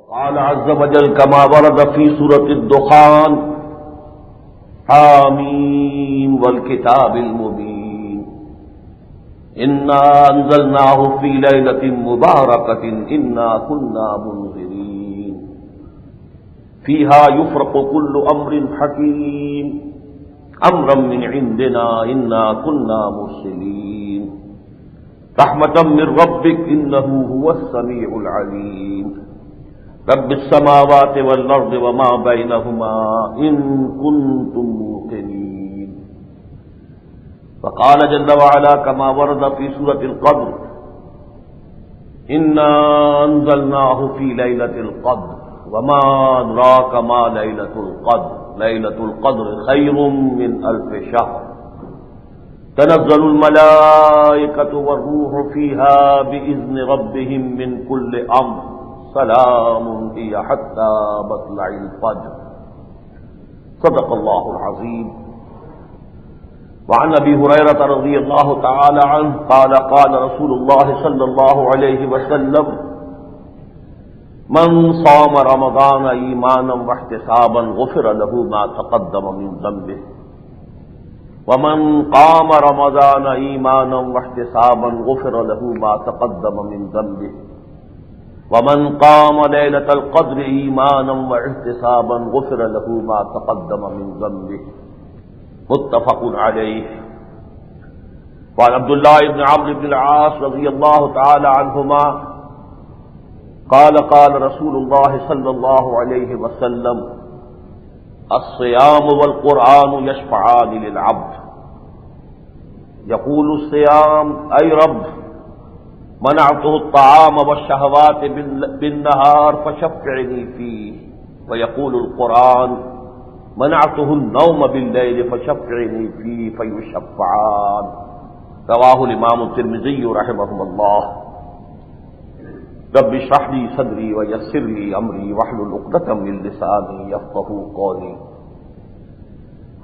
قال عز وجل كما ورد في سورة الدخان حاميم والكتاب المبين إنا أنزلناه في ليلة مباركة إنا كنا منذرين فيها يفرق كل أمر حكيم أمرا من عندنا إنا كنا مرسلين رحمة من ربك إنه هو السميع العليم رب السماوات والأرض وما بينهما إن كنتم موقنين وقال جل وعلا كما ورد في سورة القدر إنا أنزلناه في ليلة القدر وما أدراك ما ليلة القدر ليلة القدر خير من 1000 شهر تنزل الملائكة والروح فيها بإذن ربهم من كل أمر سلام هي حتى مطلع الفجر صدق الله العظيم وعن أبي هريرة رضي الله تعالى عنه قال قال رسول الله صلى الله عليه وسلم من صام رمضان إيمانا واحتسابا غفر له ما تقدم من ذنبه ومن قام رمضان إيمانا واحتسابا غفر له ما تقدم من ذنبه ومن قام ليلة القدر إيمانا واحتسابا غفر له ما تقدم من ذنبه متفق عليه وعن عبد الله بن عمرو بن العاص رضي الله تعالى عنهما قال قال رسول الله صلى الله عليه وسلم الصيام والقرآن يشفعان للعبد يقول الصيام أي رب منعته الطعام والشهوات بالنهار فشفعني فيه ويقول القرآن منعته النوم بالليل فشفعني فيه فيشفعان رواه الإمام الترمذي رحمه الله رب اشرح لي صدري ويسر لي أمري واحلل عقدة من لساني يفقهوا قولي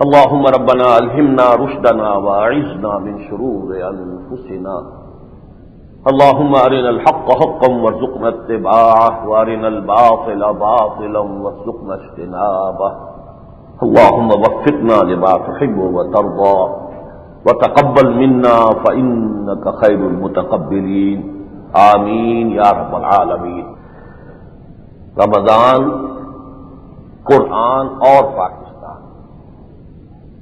اللهم ربنا ألهمنا رشدنا وأعذنا من شرور أنفسنا اللهم أرنا الحق حقا وارزقنا اتباعه وأرنا الباطل باطلا وارزقنا اجتنابه اللهم وفقنا لما تحب وترضى وتقبل منا فإنك خير المتقبلين آمین یا رب العالمین۔ رمضان، قرآن اور پاکستان،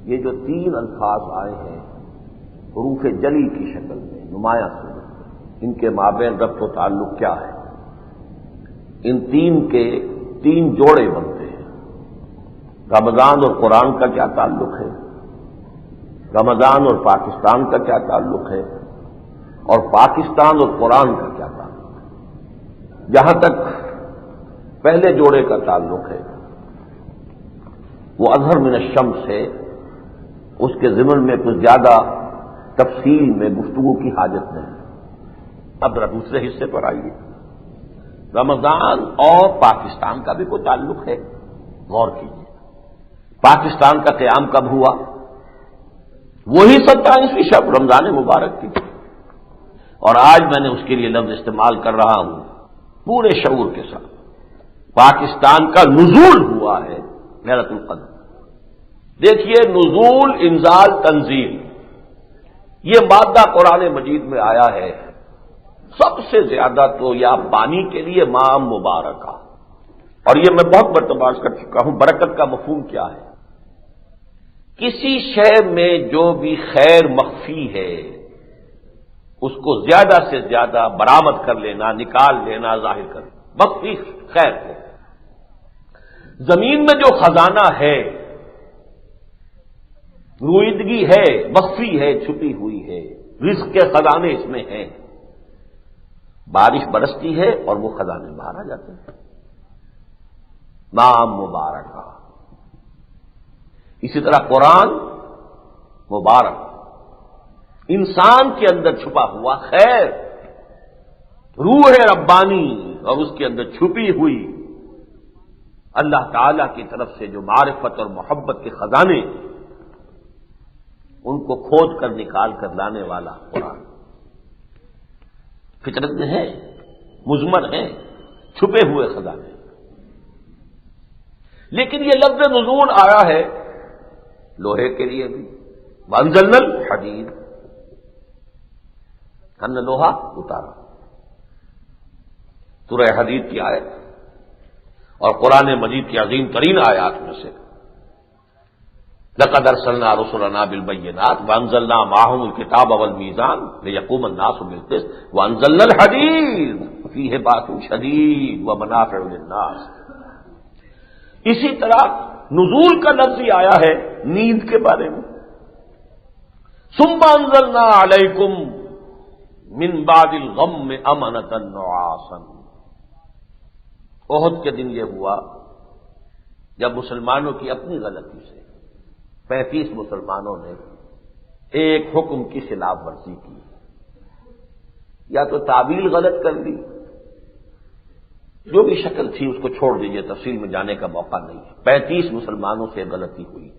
یہ جو 3 الفاظ آئے ہیں حروف جلی کی شکل میں نمایاں صورت، ان کے مابین ربط و تعلق کیا ہے؟ ان 3 کے 3 جوڑے بنتے ہیں۔ رمضان اور قرآن کا کیا تعلق ہے؟ رمضان اور پاکستان کا کیا تعلق ہے؟ اور پاکستان اور قرآن کا کیا تعلق ہے؟ جہاں تک پہلے جوڑے کا تعلق ہے وہ اظہر من الشمس ہے، اس کے ضمن میں کچھ زیادہ تفصیل میں گفتگو کی حاجت نہیں۔ اب ذرا دوسرے حصے پر آئیے۔ رمضان اور پاکستان کا بھی کوئی تعلق ہے، غور کیجیے۔ پاکستان کا قیام کب ہوا؟ وہی 27ویں شب رمضان مبارک کی، اور آج میں نے اس کے لیے لفظ استعمال کر رہا ہوں پورے شعور کے ساتھ۔ پاکستان کا نزول ہوا ہے لیلۃ القدر۔ دیکھیے، نزول، انزال، تنزیل، یہ مادہ قرآن مجید میں آیا ہے سب سے زیادہ تو یا بانی کے لیے ماہ مبارکہ، اور یہ میں بہت مرتبہ عرض کر چکا ہوں۔ برکت کا مفہوم کیا ہے؟ کسی شے میں جو بھی خیر مخفی ہے اس کو زیادہ سے زیادہ برآمد کر لینا، نکال لینا، ظاہر کر لینا، مخفی خیر کو۔ زمین میں جو خزانہ ہے، رویدگی ہے، مخفی ہے، چھپی ہوئی ہے، رزق کے خزانے اس میں ہیں، بارش برستی ہے اور وہ خزانے باہر آ جاتے ہیں۔ نام مبارکہ۔ اسی طرح قرآن مبارک، انسان کے اندر چھپا ہوا خیر، روح ربانی، اور اس کے اندر چھپی ہوئی اللہ تعالی کی طرف سے جو معرفت اور محبت کے خزانے، ان کو کھود کر نکال کر لانے والا قرآن۔ فطرت میں ہے، مضمر ہیں، چھپے ہوئے خزانے۔ لیکن یہ لفظ نزول آیا ہے لوہے کے لیے بھی، وانزلنا الحدید، ہم نے لوہا اتارا۔ سورہ حدید کی آیت اور قرآن مجید کی عظیم ترین آیات میں سے لقد ارسلنا رسلنا بالبینات وانزلنا معهم الکتاب والمیزان لیقوم الناس بالقسط وانزلنا الحدید فیہ بأس شدید ومنافع للناس۔ اسی طرح نزول کا لفظ ہی آیا ہے نیند کے بارے میں، ثم انزلنا علیکم من بعد الغم امنۃ نعاسا۔ احد کے دن یہ ہوا جب مسلمانوں کی اپنی غلطی سے 35 مسلمانوں نے ایک حکم کی خلاف ورزی کی، یا تو تعبیل غلط کر دی، جو بھی شکل تھی اس کو چھوڑ دیجیے، تفصیل میں جانے کا موقع نہیں ہے۔ 35 مسلمانوں سے غلطی ہوئی۔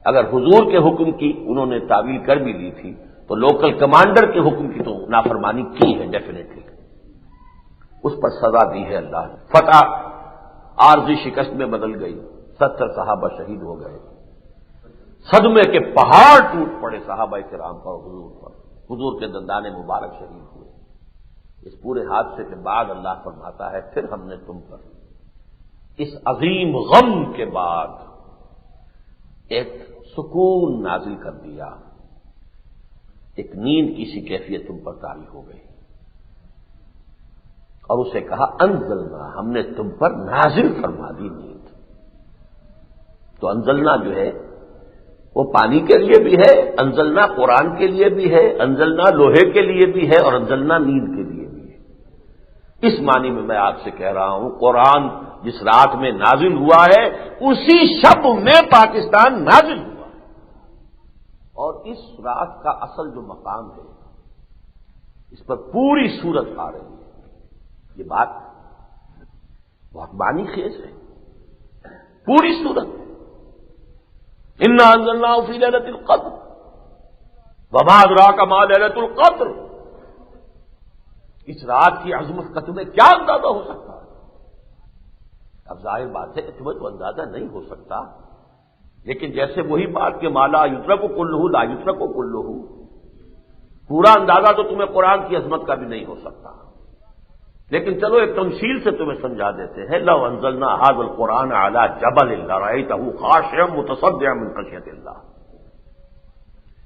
اگر حضور کے حکم کی انہوں نے تعبیل کر بھی لی تھی تو لوکل کمانڈر کے حکم کی تو نافرمانی کی ہے ڈیفینیٹلی، اس پر سزا دی ہے اللہ نے۔ فتح عارضی شکست میں بدل گئی، 70 صحابہ شہید ہو گئے، صدمے کے پہاڑ ٹوٹ پڑے صحابہ کرام پر، حضور کے دندان مبارک شہید ہوئے۔ اس پورے حادثے کے بعد اللہ فرماتا ہے پھر ہم نے تم پر اس عظیم غم کے بعد ایک سکون نازل کر دیا، ایک نیند کی سی کیفیت تم پر طاری ہو گئی، اور اسے کہا انزلنا، ہم نے تم پر نازل فرما دی نیند۔ تو انزلنا جو ہے وہ پانی کے لیے بھی ہے، انزلنا قرآن کے لیے بھی ہے، انزلنا لوہے کے لیے بھی ہے، اور انزلنا نیند کے لیے بھی ہے۔ اس معنی میں آپ سے کہہ رہا ہوں قرآن جس رات میں نازل ہوا ہے اسی شب میں پاکستان نازل ہوا ہے، اور اس رات کا اصل جو مقام ہے اس پر پوری صورت آ رہی ہے۔ یہ بات بہت معنی خیز ہے، پوری صورت انا انزلناہ فی لیلۃ القدر وما ادراک ما لیلۃ القدر۔ اس رات کی عظمت کا تمہیں کیا اندازہ ہو سکتا ہے؟ اب ظاہر بات ہے کہ تمہیں تو اندازہ نہیں ہو سکتا، لیکن جیسے وہی بات کہ مالا یترک کلہ لا یترک کلہ، پورا اندازہ تو تمہیں قرآن کی عظمت کا بھی نہیں ہو سکتا، لیکن چلو ایک تمثیل سے تمہیں سمجھا دیتے ہیں۔ لو انزلنا ھذا القرآن علی جبل لرأیتہ خاشعا متصدعا من خشیۃ اللہ۔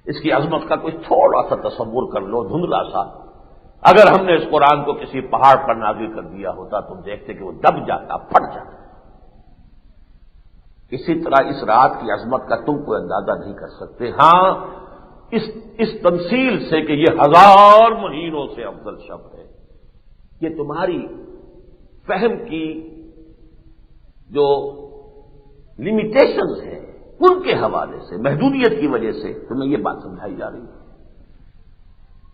اس کی عظمت کا کوئی تھوڑا سا تصور کر لو، دھندلا سا، اگر ہم نے اس قرآن کو کسی پہاڑ پر نازل کر دیا ہوتا تم دیکھتے کہ وہ دب جاتا، پھٹ جاتا۔ اسی طرح اس رات کی عظمت کا تم کوئی اندازہ نہیں کر سکتے، ہاں اس تمثیل سے کہ یہ 1000 مہینوں سے افضل شب ہے، یہ تمہاری فہم کی جو لمیٹیشنز ہیں ان کے حوالے سے، محدودیت کی وجہ سے تمہیں یہ بات سمجھائی جا رہی ہے۔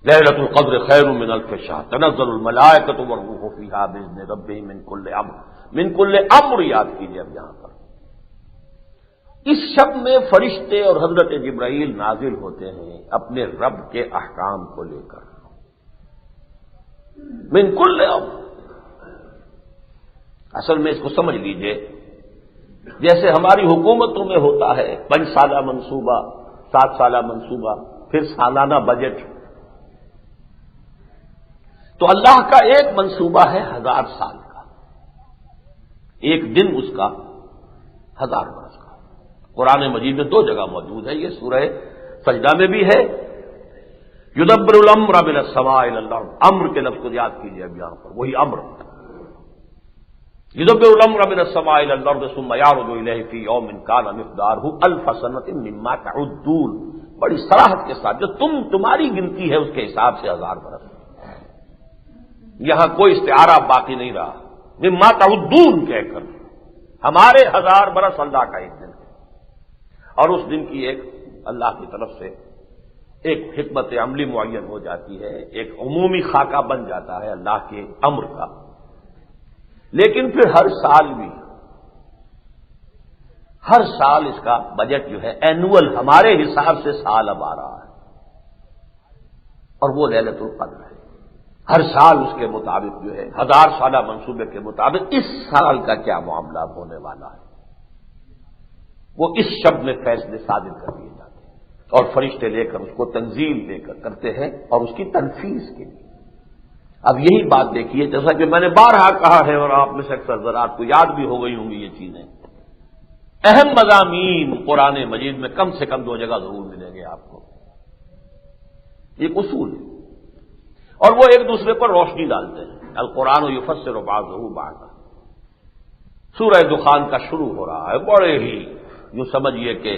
لیلۃ القدر خیر من الف شہر تنزل الملائکۃ والروح فیہا باذن ربہم من کل امر، من کل امر یاد کیجیے اب یہاں پر۔ اس شب میں فرشتے اور حضرت جبرائیل نازل ہوتے ہیں اپنے رب کے احکام کو لے کر، من کل امر۔ اصل میں اس کو سمجھ لیجئے جیسے ہماری حکومتوں میں ہوتا ہے 5 سالہ منصوبہ، 7 سالہ منصوبہ، پھر سالانہ بجٹ، تو اللہ کا ایک منصوبہ ہے 1000 سال کا، ایک دن اس کا 1000 برس کا۔ قرآن مجید میں 2 جگہ موجود ہے، یہ سورہ سجدہ میں بھی ہے، یدبر الامر من السماء الى الارض، امر کے لفظ کو یاد کیجیے اب یہاں پر، وہی امر، یدبر الامر من السماء الى الارض ثم يعرج الیہ فی یوم کان مقدارہ 1000 سنۃ مما تعدون، بڑی صراحت کے ساتھ جو تمہاری گنتی ہے اس کے حساب سے 1000 برس، یہاں کوئی استعارہ باقی نہیں رہا، مما تعدون کہہ کر، ہمارے 1000 برس اللہ کا ایک دن ہے، اور اس دن کی ایک اللہ کی طرف سے ایک حکمت عملی معین ہو جاتی ہے، ایک عمومی خاکہ بن جاتا ہے اللہ کے امر کا۔ لیکن پھر ہر سال اس کا بجٹ جو ہے اینول ہمارے حساب سے سال اب آ رہا ہے، اور وہ لیلۃ القدر ہے۔ ہر سال اس کے مطابق جو ہے 1000 سالہ منصوبے کے مطابق اس سال کا کیا معاملہ ہونے والا ہے، وہ اس شب میں فیصلے صادر کر دیے جاتے ہیں اور فرشتے لے کر اس کو تنزیل دے کر کرتے ہیں اور اس کی تنفیذ کے لیے۔ اب یہی بات دیکھیے، جیسا کہ میں نے بارہا کہا ہے اور آپ میں سے اکثر ذرا آپ کو یاد بھی ہو گئی ہوں گی یہ چیزیں، اہم مضامین قرآن مجید میں کم سے کم 2 جگہ ضرور ملیں گے آپ کو، ایک اصول ہے اور وہ ایک دوسرے پر روشنی ڈالتے ہیں۔ القرآن یفسر بعضہ بعضا، سورہ دخان کا شروع ہو رہا ہے بڑے ہی یوں سمجھیے کہ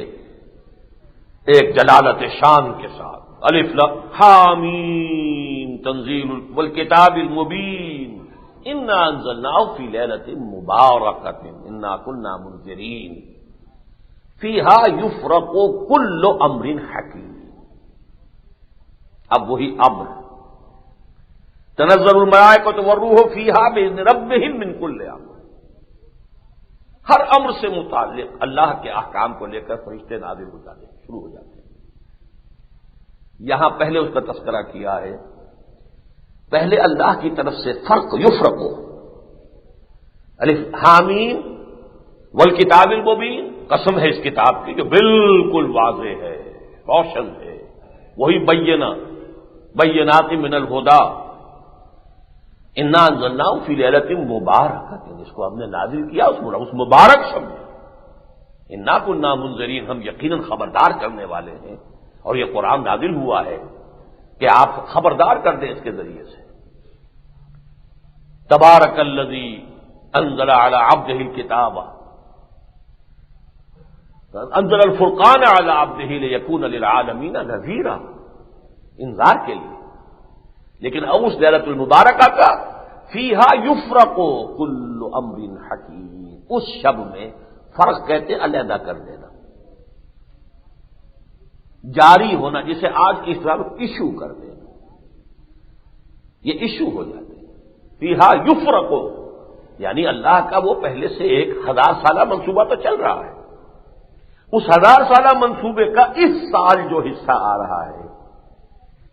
ایک جلالت شان کے ساتھ، الف لام حامیم تنزیل والکتاب المبین انا انزلناہ فی لیلۃ مبارکۃ انا کنا منذرین فیہا یفرق کل امر حکیم۔ اب وہی امر، تنزل الملائکۃ والروح فیہا باذن ربہم من کل امر، ہر امر سے متعلق اللہ کے احکام کو لے کر فرشتے نازل ہو جاتے ہیں، شروع ہو جاتے ہیں۔ یہاں پہلے اس کا تذکرہ کیا ہے، پہلے اللہ کی طرف سے فرق یفرق، الف حامیم والکتاب المبین، قسم ہے اس کتاب کی جو بالکل واضح ہے، روشن ہے، وہی بینات من الہدی انا انزلناہ فی لیلۃ مبارکۃ، جس کو ہم نے نازل کیا اس مبارک شب میں، انا کنا منذرین، ہم یقیناً خبردار کرنے والے ہیں، اور یہ قرآن نازل ہوا ہے کہ آپ خبردار کر دیں اس کے ذریعے سے۔ تبارک الذی انزل علی عبدہ الکتاب، انزل الفرقان علی عبدہ لیکون للعالمین نذیرا، انذار کے لیے۔ لیکن اب اس لیلۃ المبارکہ کا فیہا یفرق کل امر حکیم، اس شب میں فرق کہتے علیحدہ کر دینا، جاری ہونا، جسے آج کی اصطلاح میں ایشو کر دینا، یہ ایشو ہو جاتے ہیں۔ فیہا یفرق یعنی اللہ کا وہ پہلے سے 1000 سالہ منصوبہ تو چل رہا ہے، اس 1000 سالہ منصوبے کا اس سال جو حصہ آ رہا ہے،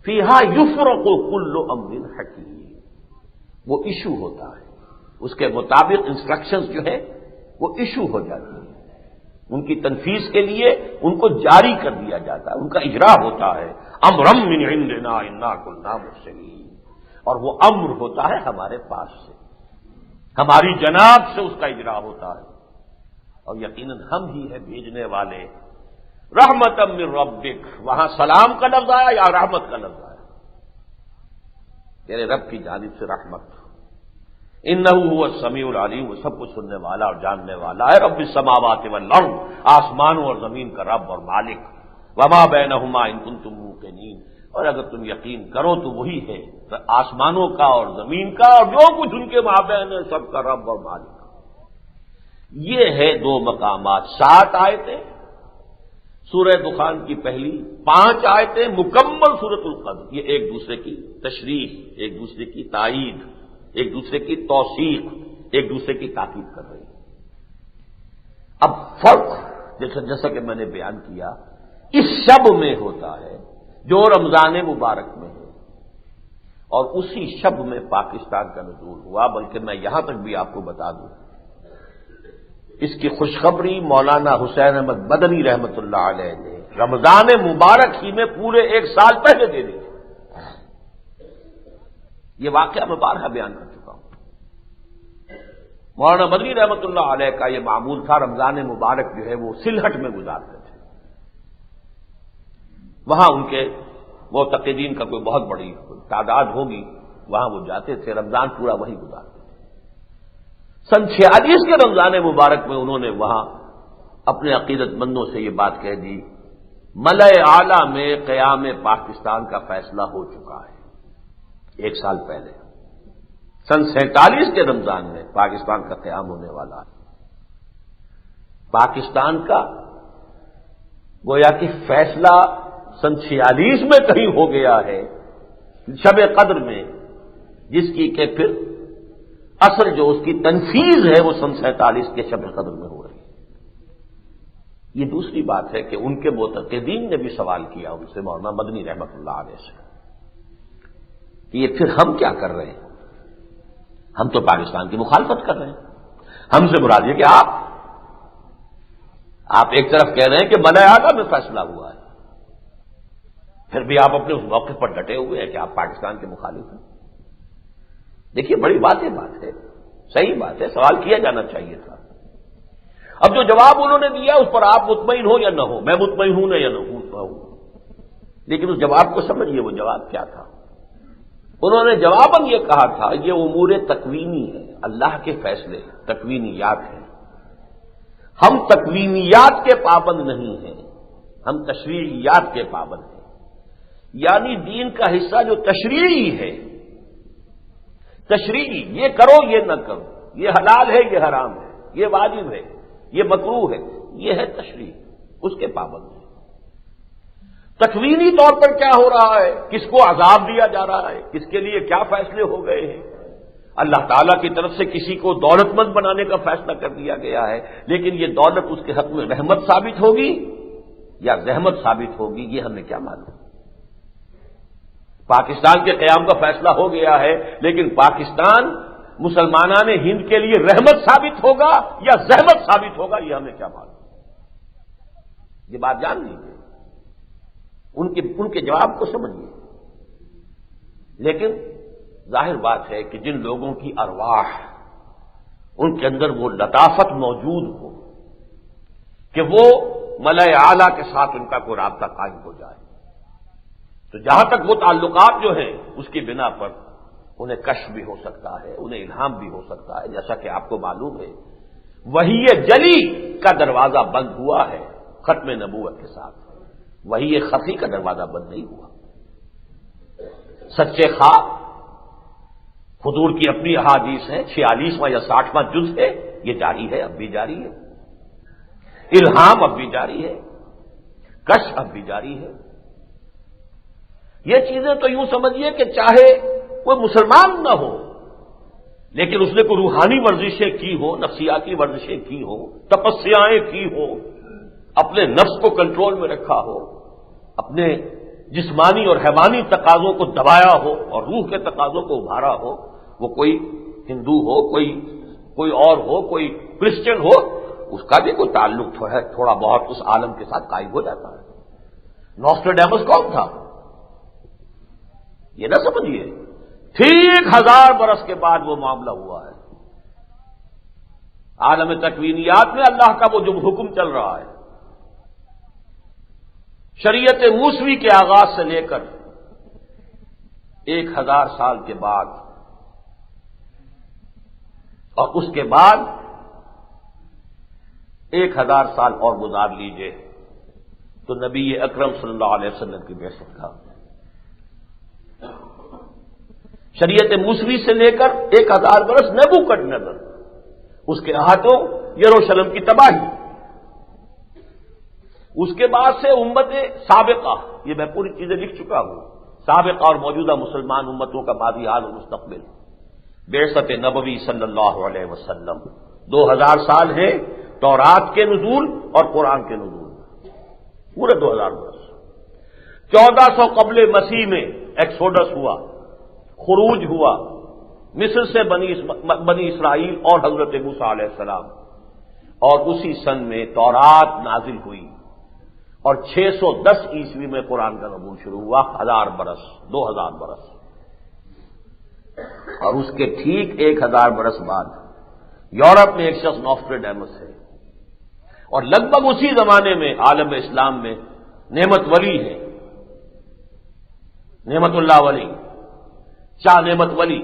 فیہا یفرق کل امر حکیم، وہ ایشو ہوتا ہے، اس کے مطابق انسٹرکشنز جو ہیں وہ ایشو ہو جاتی ہیں، ان کی تنفیذ کے لیے ان کو جاری کر دیا جاتا ہے، ان کا اجرا ہوتا ہے۔ امرم من عندنا انا کنا مرسلین، اور وہ امر ہوتا ہے ہمارے پاس سے، ہماری جناب سے اس کا اجرا ہوتا ہے، اور یقیناً ہم ہی ہیں بھیجنے والے۔ رحمت من ربک، وہاں سلام کا لفظ آیا یا رحمت کا لفظ آیا؟ تیرے رب کی جانب سے رحمت، انہ هو السمیع العلیم، وہ سب کچھ سننے والا اور جاننے والا ہے۔ رب السماوات والارض، آسمانوں اور زمین کا رب اور مالک، وما بینہما ان کنتم موقنین، اور اگر تم یقین کرو تو وہی ہے آسمانوں کا اور زمین کا اور جو کچھ ان کے مابین ہے، سب کا رب اور مالک۔ یہ ہے 2 مقامات، 7 آیتیں سورہ دخان کی پہلی، 5 آیتیں مکمل سورۃ القدر، یہ ایک دوسرے کی تشریح، ایک دوسرے کی تائید، ایک دوسرے کی توثیق، ایک دوسرے کی تاکید کر رہی ہے۔ اب فرق جیسا کہ میں نے بیان کیا اس شب میں ہوتا ہے جو رمضان مبارک میں ہے، اور اسی شب میں پاکستان کا نزول ہوا، بلکہ میں یہاں تک بھی آپ کو بتا دوں، اس کی خوشخبری مولانا حسین احمد مدنی رحمۃ اللہ علیہ نے رمضان مبارک ہی میں پورے 1 سال پہلے دے دی۔ یہ واقعہ میں بارہا بیان کر چکا ہوں۔ مولانا مدنی رحمۃ اللہ علیہ کا یہ معمول تھا، رمضان مبارک جو ہے وہ سلہٹ میں گزارتے تھے، وہاں ان کے معتقدین کا کوئی بہت بڑی تعداد ہوگی، وہاں وہ جاتے تھے، رمضان پورا وہی گزارتے تھے۔ سن 46 کے رمضان مبارک میں انہوں نے وہاں اپنے عقیدت مندوں سے یہ بات کہہ دی، ملأ اعلیٰ میں قیام پاکستان کا فیصلہ ہو چکا ہے، 1 سال پہلے سن 47 کے رمضان میں پاکستان کا قیام ہونے والا ہے۔ پاکستان کا گویا کہ فیصلہ سن 46 میں کہیں ہو گیا ہے، شب قدر میں، جس کی کہ پھر اصل جو اس کی تنفیذ ہے وہ سن 47 کے شب قدر میں ہو رہی ہے۔ یہ دوسری بات ہے کہ ان کے معتقدین نے بھی سوال کیا ان سے، مولانا مدنی رحمۃ اللہ علیہ سے، کہ یہ پھر ہم کیا کر رہے ہیں؟ ہم تو پاکستان کی مخالفت کر رہے ہیں، ہم سے مراد یہ کہ آپ ایک طرف کہہ رہے ہیں کہ ملأ اعلیٰ میں فیصلہ ہوا ہے، پھر بھی آپ اپنے اس موقف پر ڈٹے ہوئے ہیں کہ آپ پاکستان کے مخالف ہیں۔ دیکھیے بڑی واضح بات ہے، صحیح بات ہے، سوال کیا جانا چاہیے تھا۔ اب جو جواب انہوں نے دیا اس پر آپ مطمئن ہو یا نہ ہو، میں مطمئن ہوں یا نہ ہوں، لیکن اس جواب کو سمجھیے، وہ جواب کیا تھا؟ انہوں نے جواباً یہ کہا تھا یہ امور تکوینی ہے، اللہ کے فیصلے تکوینیات ہیں، ہم تکوینیات کے پابند نہیں ہیں، ہم تشریعیات کے پابند ہیں۔ یعنی دین کا حصہ جو تشریعی ہے، تشریعی، یہ کرو یہ نہ کرو، یہ حلال ہے یہ حرام ہے، یہ واجب ہے یہ مکروہ ہے، یہ ہے تشریع، اس کے پابند ہے۔ تکوینی طور پر کیا ہو رہا ہے، کس کو عذاب دیا جا رہا ہے، کس کے لیے کیا فیصلے ہو گئے ہیں، اللہ تعالیٰ کی طرف سے کسی کو دولت مند بنانے کا فیصلہ کر دیا گیا ہے، لیکن یہ دولت اس کے حق میں رحمت ثابت ہوگی یا زحمت ثابت ہوگی، یہ ہمیں کیا معلوم۔ پاکستان کے قیام کا فیصلہ ہو گیا ہے، لیکن پاکستان مسلمانان ہند کے لیے رحمت ثابت ہوگا یا زحمت ثابت ہوگا، یہ ہمیں کیا معلوم۔ یہ بات جان لیجیے، ان کے جواب کو سمجھیے۔ لیکن ظاہر بات ہے کہ جن لوگوں کی ارواح ان کے اندر وہ لطافت موجود ہو کہ وہ ملأ اعلیٰ کے ساتھ ان کا کوئی رابطہ قائم ہو جائے، تو جہاں تک وہ تعلقات جو ہیں اس کی بنا پر انہیں کشف بھی ہو سکتا ہے، انہیں الہام بھی ہو سکتا ہے، جیسا کہ آپ کو معلوم ہے وحی جلی کا دروازہ بند ہوا ہے ختم نبوت کے ساتھ، وحی خفی کا دروازہ بند نہیں ہوا۔ سچے خواب حضور کی اپنی احادیث ہے، 46واں یا 60واں جز ہے، یہ جاری ہے، اب بھی جاری ہے۔ الہام اب بھی جاری ہے، کشف اب بھی جاری ہے۔ یہ چیزیں تو یوں سمجھیے کہ چاہے کوئی مسلمان نہ ہو لیکن اس نے کوئی روحانی ورزشیں کی ہو، نفسیاتی ورزشیں کی ہو، تپسیائیں کی ہو، اپنے نفس کو کنٹرول میں رکھا ہو، اپنے جسمانی اور حیوانی تقاضوں کو دبایا ہو اور روح کے تقاضوں کو ابھارا ہو، وہ کوئی ہندو ہو، کوئی اور ہو، کوئی کرسچن ہو، اس کا بھی کوئی تعلق تھوڑا بہت اس عالم کے ساتھ قائم ہو جاتا ہے۔ نوسٹراڈیمس کون تھا؟ یہ نہ سمجھیے، ٹھیک 1000 برس کے بعد وہ معاملہ ہوا ہے۔ عالم تکوینیات میں اللہ کا وہ جو حکم چل رہا ہے، شریعت موسوی کے آغاز سے لے کر 1000 سال کے بعد اور اس کے بعد 1000 سال اور گزار لیجئے تو نبی اکرم صلی اللہ علیہ وسلم کی بعثت کا شریعت موسوی سے لے کر 1000 برس نبوکدنضر، اس کے ہاتھوں یروشلم کی تباہی، اس کے بعد سے امت سابقہ، یہ میں پوری چیزیں لکھ چکا ہوں، سابقہ اور موجودہ مسلمان امتوں کا ماضی حال اور مستقبل، بعثت نبوی صلی اللہ علیہ وسلم، 2000 سال ہیں تورات کے نزول اور قرآن کے نزول، پورے 2000 برس۔ 1400 قبل مسیح میں ایکسوڈس ہوا، خروج ہوا مصر سے بنی اسرائیل اور حضرت موسیٰ علیہ السلام، اور اسی سن میں تورات نازل ہوئی اور 610 عیسوی میں قرآن کا نزول شروع ہوا، 1000 برس، 2000 برس، اور اس کے ٹھیک 1000 برس بعد یورپ میں ایک شخص نوسٹراڈیمس ہے، اور لگ بھگ اسی زمانے میں عالم اسلام میں نعمت ولی ہے، نعمت اللہ ولی، شاہ نعمت ولی،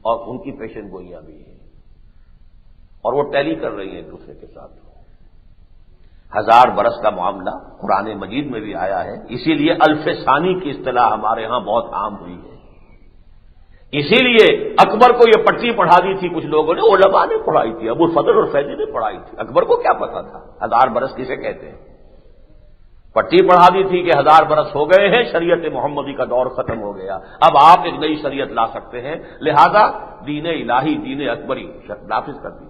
اور ان کی پیشن گوئیاں بھی ہیں، اور وہ ٹیلی کر رہی ہیں ایک دوسرے کے ساتھ۔ 1000 برس کا معاملہ قرآن مجید میں بھی آیا ہے، اسی لیے الف ثانی کی اصطلاح ہمارے ہاں بہت عام ہوئی ہے۔ اسی لیے اکبر کو یہ پٹی پڑھا دی تھی کچھ لوگوں نے، علماء نے پڑھائی تھی، ابو الفضل اور فیضی نے پڑھائی تھی، اکبر کو کیا پتا تھا 1000 برس کسے کہتے ہیں؟ پٹی پڑھا دی تھی کہ 1000 برس ہو گئے ہیں، شریعت محمدی کا دور ختم ہو گیا، اب آپ ایک نئی شریعت لا سکتے ہیں، لہذا دین الہی، دین اکبری نافذ کر دی۔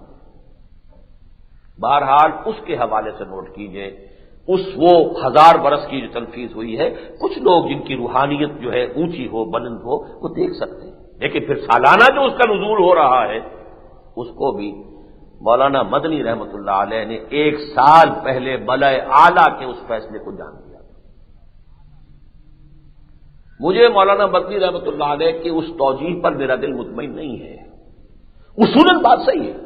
بہرحال اس کے حوالے سے نوٹ کیجئے، وہ 1000 برس کی جو تنفیذ ہوئی ہے، کچھ لوگ جن کی روحانیت جو ہے اونچی ہو، بلند ہو، وہ دیکھ سکتے ہیں، لیکن پھر سالانہ جو اس کا نزول ہو رہا ہے اس کو بھی مولانا مدنی رحمۃ اللہ علیہ نے 1 سال پہلے ملأ اعلیٰ کے اس فیصلے کو جان لیا. مجھے مولانا مدنی رحمۃ اللہ علیہ کی اس توجیہ پر میرا دل مطمئن نہیں ہے. اصولاً بات صحیح ہے.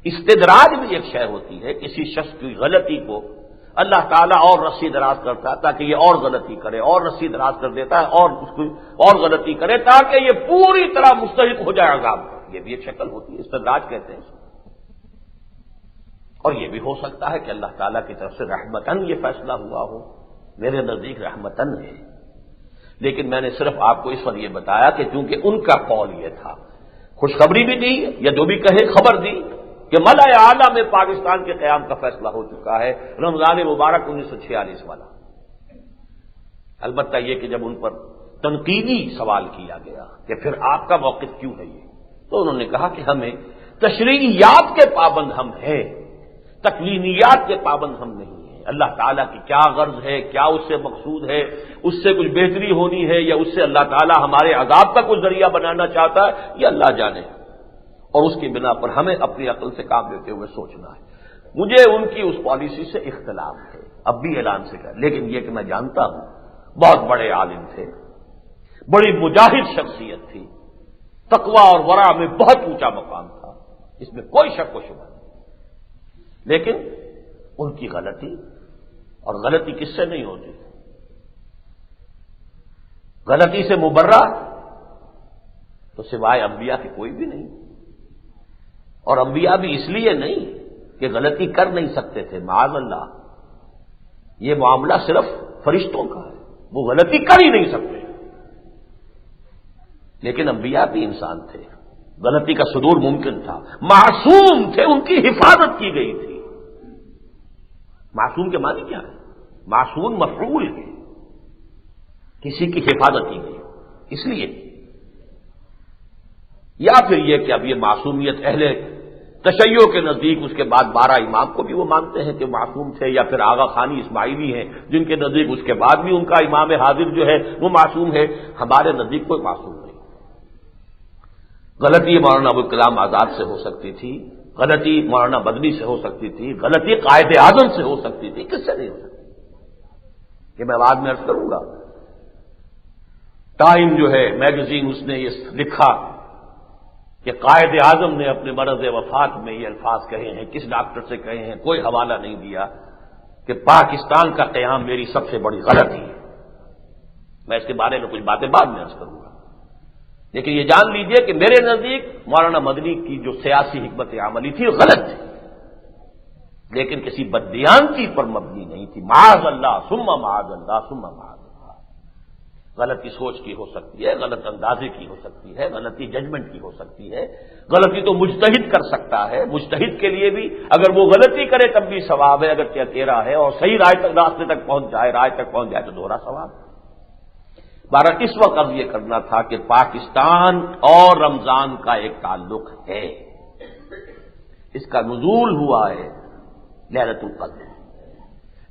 استدراج بھی ایک شے ہوتی ہے. کسی شخص کی غلطی کو اللہ تعالیٰ اور رسی دراز کرتا ہے تاکہ یہ اور غلطی کرے، اور رسی دراز کر دیتا ہے اور اس کو اور غلطی کرے تاکہ یہ پوری طرح مستحق ہو جائے عذاب. یہ بھی ایک شکل ہوتی ہے، استدراج کہتے ہیں. اور یہ بھی ہو سکتا ہے کہ اللہ تعالیٰ کی طرف سے رحمتاً یہ فیصلہ ہوا ہو. میرے نزدیک رحمتاً ہے، لیکن میں نے صرف آپ کو اس وقت یہ بتایا کہ چونکہ ان کا قول یہ تھا، خوشخبری بھی دی یا جو بھی کہے خبر دی کہ ملأ اعلیٰ میں پاکستان کے قیام کا فیصلہ ہو چکا ہے رمضان مبارک 1946 والا. البتہ یہ کہ جب ان پر تنقیدی سوال کیا گیا کہ پھر آپ کا موقف کیوں ہے یہ، تو انہوں نے کہا کہ ہمیں تشریعیات کے پابند ہم ہیں، تکوینیات کے پابند ہم نہیں ہیں. اللہ تعالیٰ کی کیا غرض ہے، کیا اس سے مقصود ہے، اس سے کچھ بہتری ہونی ہے یا اس سے اللہ تعالیٰ ہمارے عذاب کا کچھ ذریعہ بنانا چاہتا ہے، یہ اللہ جانے. اور اس کی بنا پر ہمیں اپنی عقل سے کام لیتے ہوئے سوچنا ہے. مجھے ان کی اس پالیسی سے اختلاف ہے، اب بھی اعلان سے کہا، لیکن یہ کہ میں جانتا ہوں بہت بڑے عالم تھے، بڑی مجاہد شخصیت تھی، تقویٰ اور ورع میں بہت اونچا مقام تھا، اس میں کوئی شک و شبہ نہیں. لیکن ان کی غلطی، اور غلطی کس سے نہیں ہوتی، غلطی سے مبرہ تو سوائے انبیاء کے کوئی بھی نہیں. اور انبیاء بھی اس لیے نہیں کہ غلطی کر نہیں سکتے تھے، معاذ اللہ، یہ معاملہ صرف فرشتوں کا ہے، وہ غلطی کر ہی نہیں سکتے. لیکن انبیاء بھی انسان تھے، غلطی کا صدور ممکن تھا، معصوم تھے، ان کی حفاظت کی گئی تھی. معصوم کے معنی کیا ہے؟ معصوم مفعول ہے، کسی کی حفاظت کی گئی. اس لیے یا پھر یہ کہ اب یہ معصومیت اہل تشیع کے نزدیک اس کے بعد 12 امام کو بھی وہ مانتے ہیں کہ معصوم تھے، یا پھر آغا خانی اسماعیلی ہیں جن کے نزدیک اس کے بعد بھی ان کا امام حاضر جو ہے وہ معصوم ہے. ہمارے نزدیک کوئی معصوم نہیں. غلطی مولانا ابوالکلام آزاد سے ہو سکتی تھی، غلطی مولانا مدنی سے ہو سکتی تھی، غلطی قائد اعظم سے ہو سکتی تھی، کس سے نہیں ہو سکتی؟ یہ میں بعد میں عرض کروں گا. ٹائم جو ہے میگزین، اس نے یہ لکھا کہ قائد اعظم نے اپنے مرض وفات میں یہ الفاظ کہے ہیں، کس ڈاکٹر سے کہے ہیں کوئی حوالہ نہیں دیا، کہ پاکستان کا قیام میری سب سے بڑی غلطی ہے. میں اس کے بارے میں کچھ باتیں بعد میں عرض کروں گا، لیکن یہ جان لیجئے کہ میرے نزدیک مولانا مدنی کی جو سیاسی حکمت عملی تھی غلط تھی، لیکن کسی بددیانتی پر مبنی نہیں تھی. معاذ اللہ ثم معاذ اللہ ثم معاذ اللہ. غلطی سوچ کی ہو سکتی ہے، غلط اندازے کی ہو سکتی ہے، غلطی ججمنٹ کی ہو سکتی ہے. غلطی تو مجتہد کر سکتا ہے، مجتہد کے لیے بھی اگر وہ غلطی کرے تب بھی ثواب ہے، اگر کیا تیرا ہے اور صحیح راستے تک پہنچ جائے، رائے تک پہنچ جائے تو دوہرا ثواب. بارہ اس وقت اب یہ کرنا تھا کہ پاکستان اور رمضان کا ایک تعلق ہے. اس کا نزول ہوا ہے لیلۃ القدر،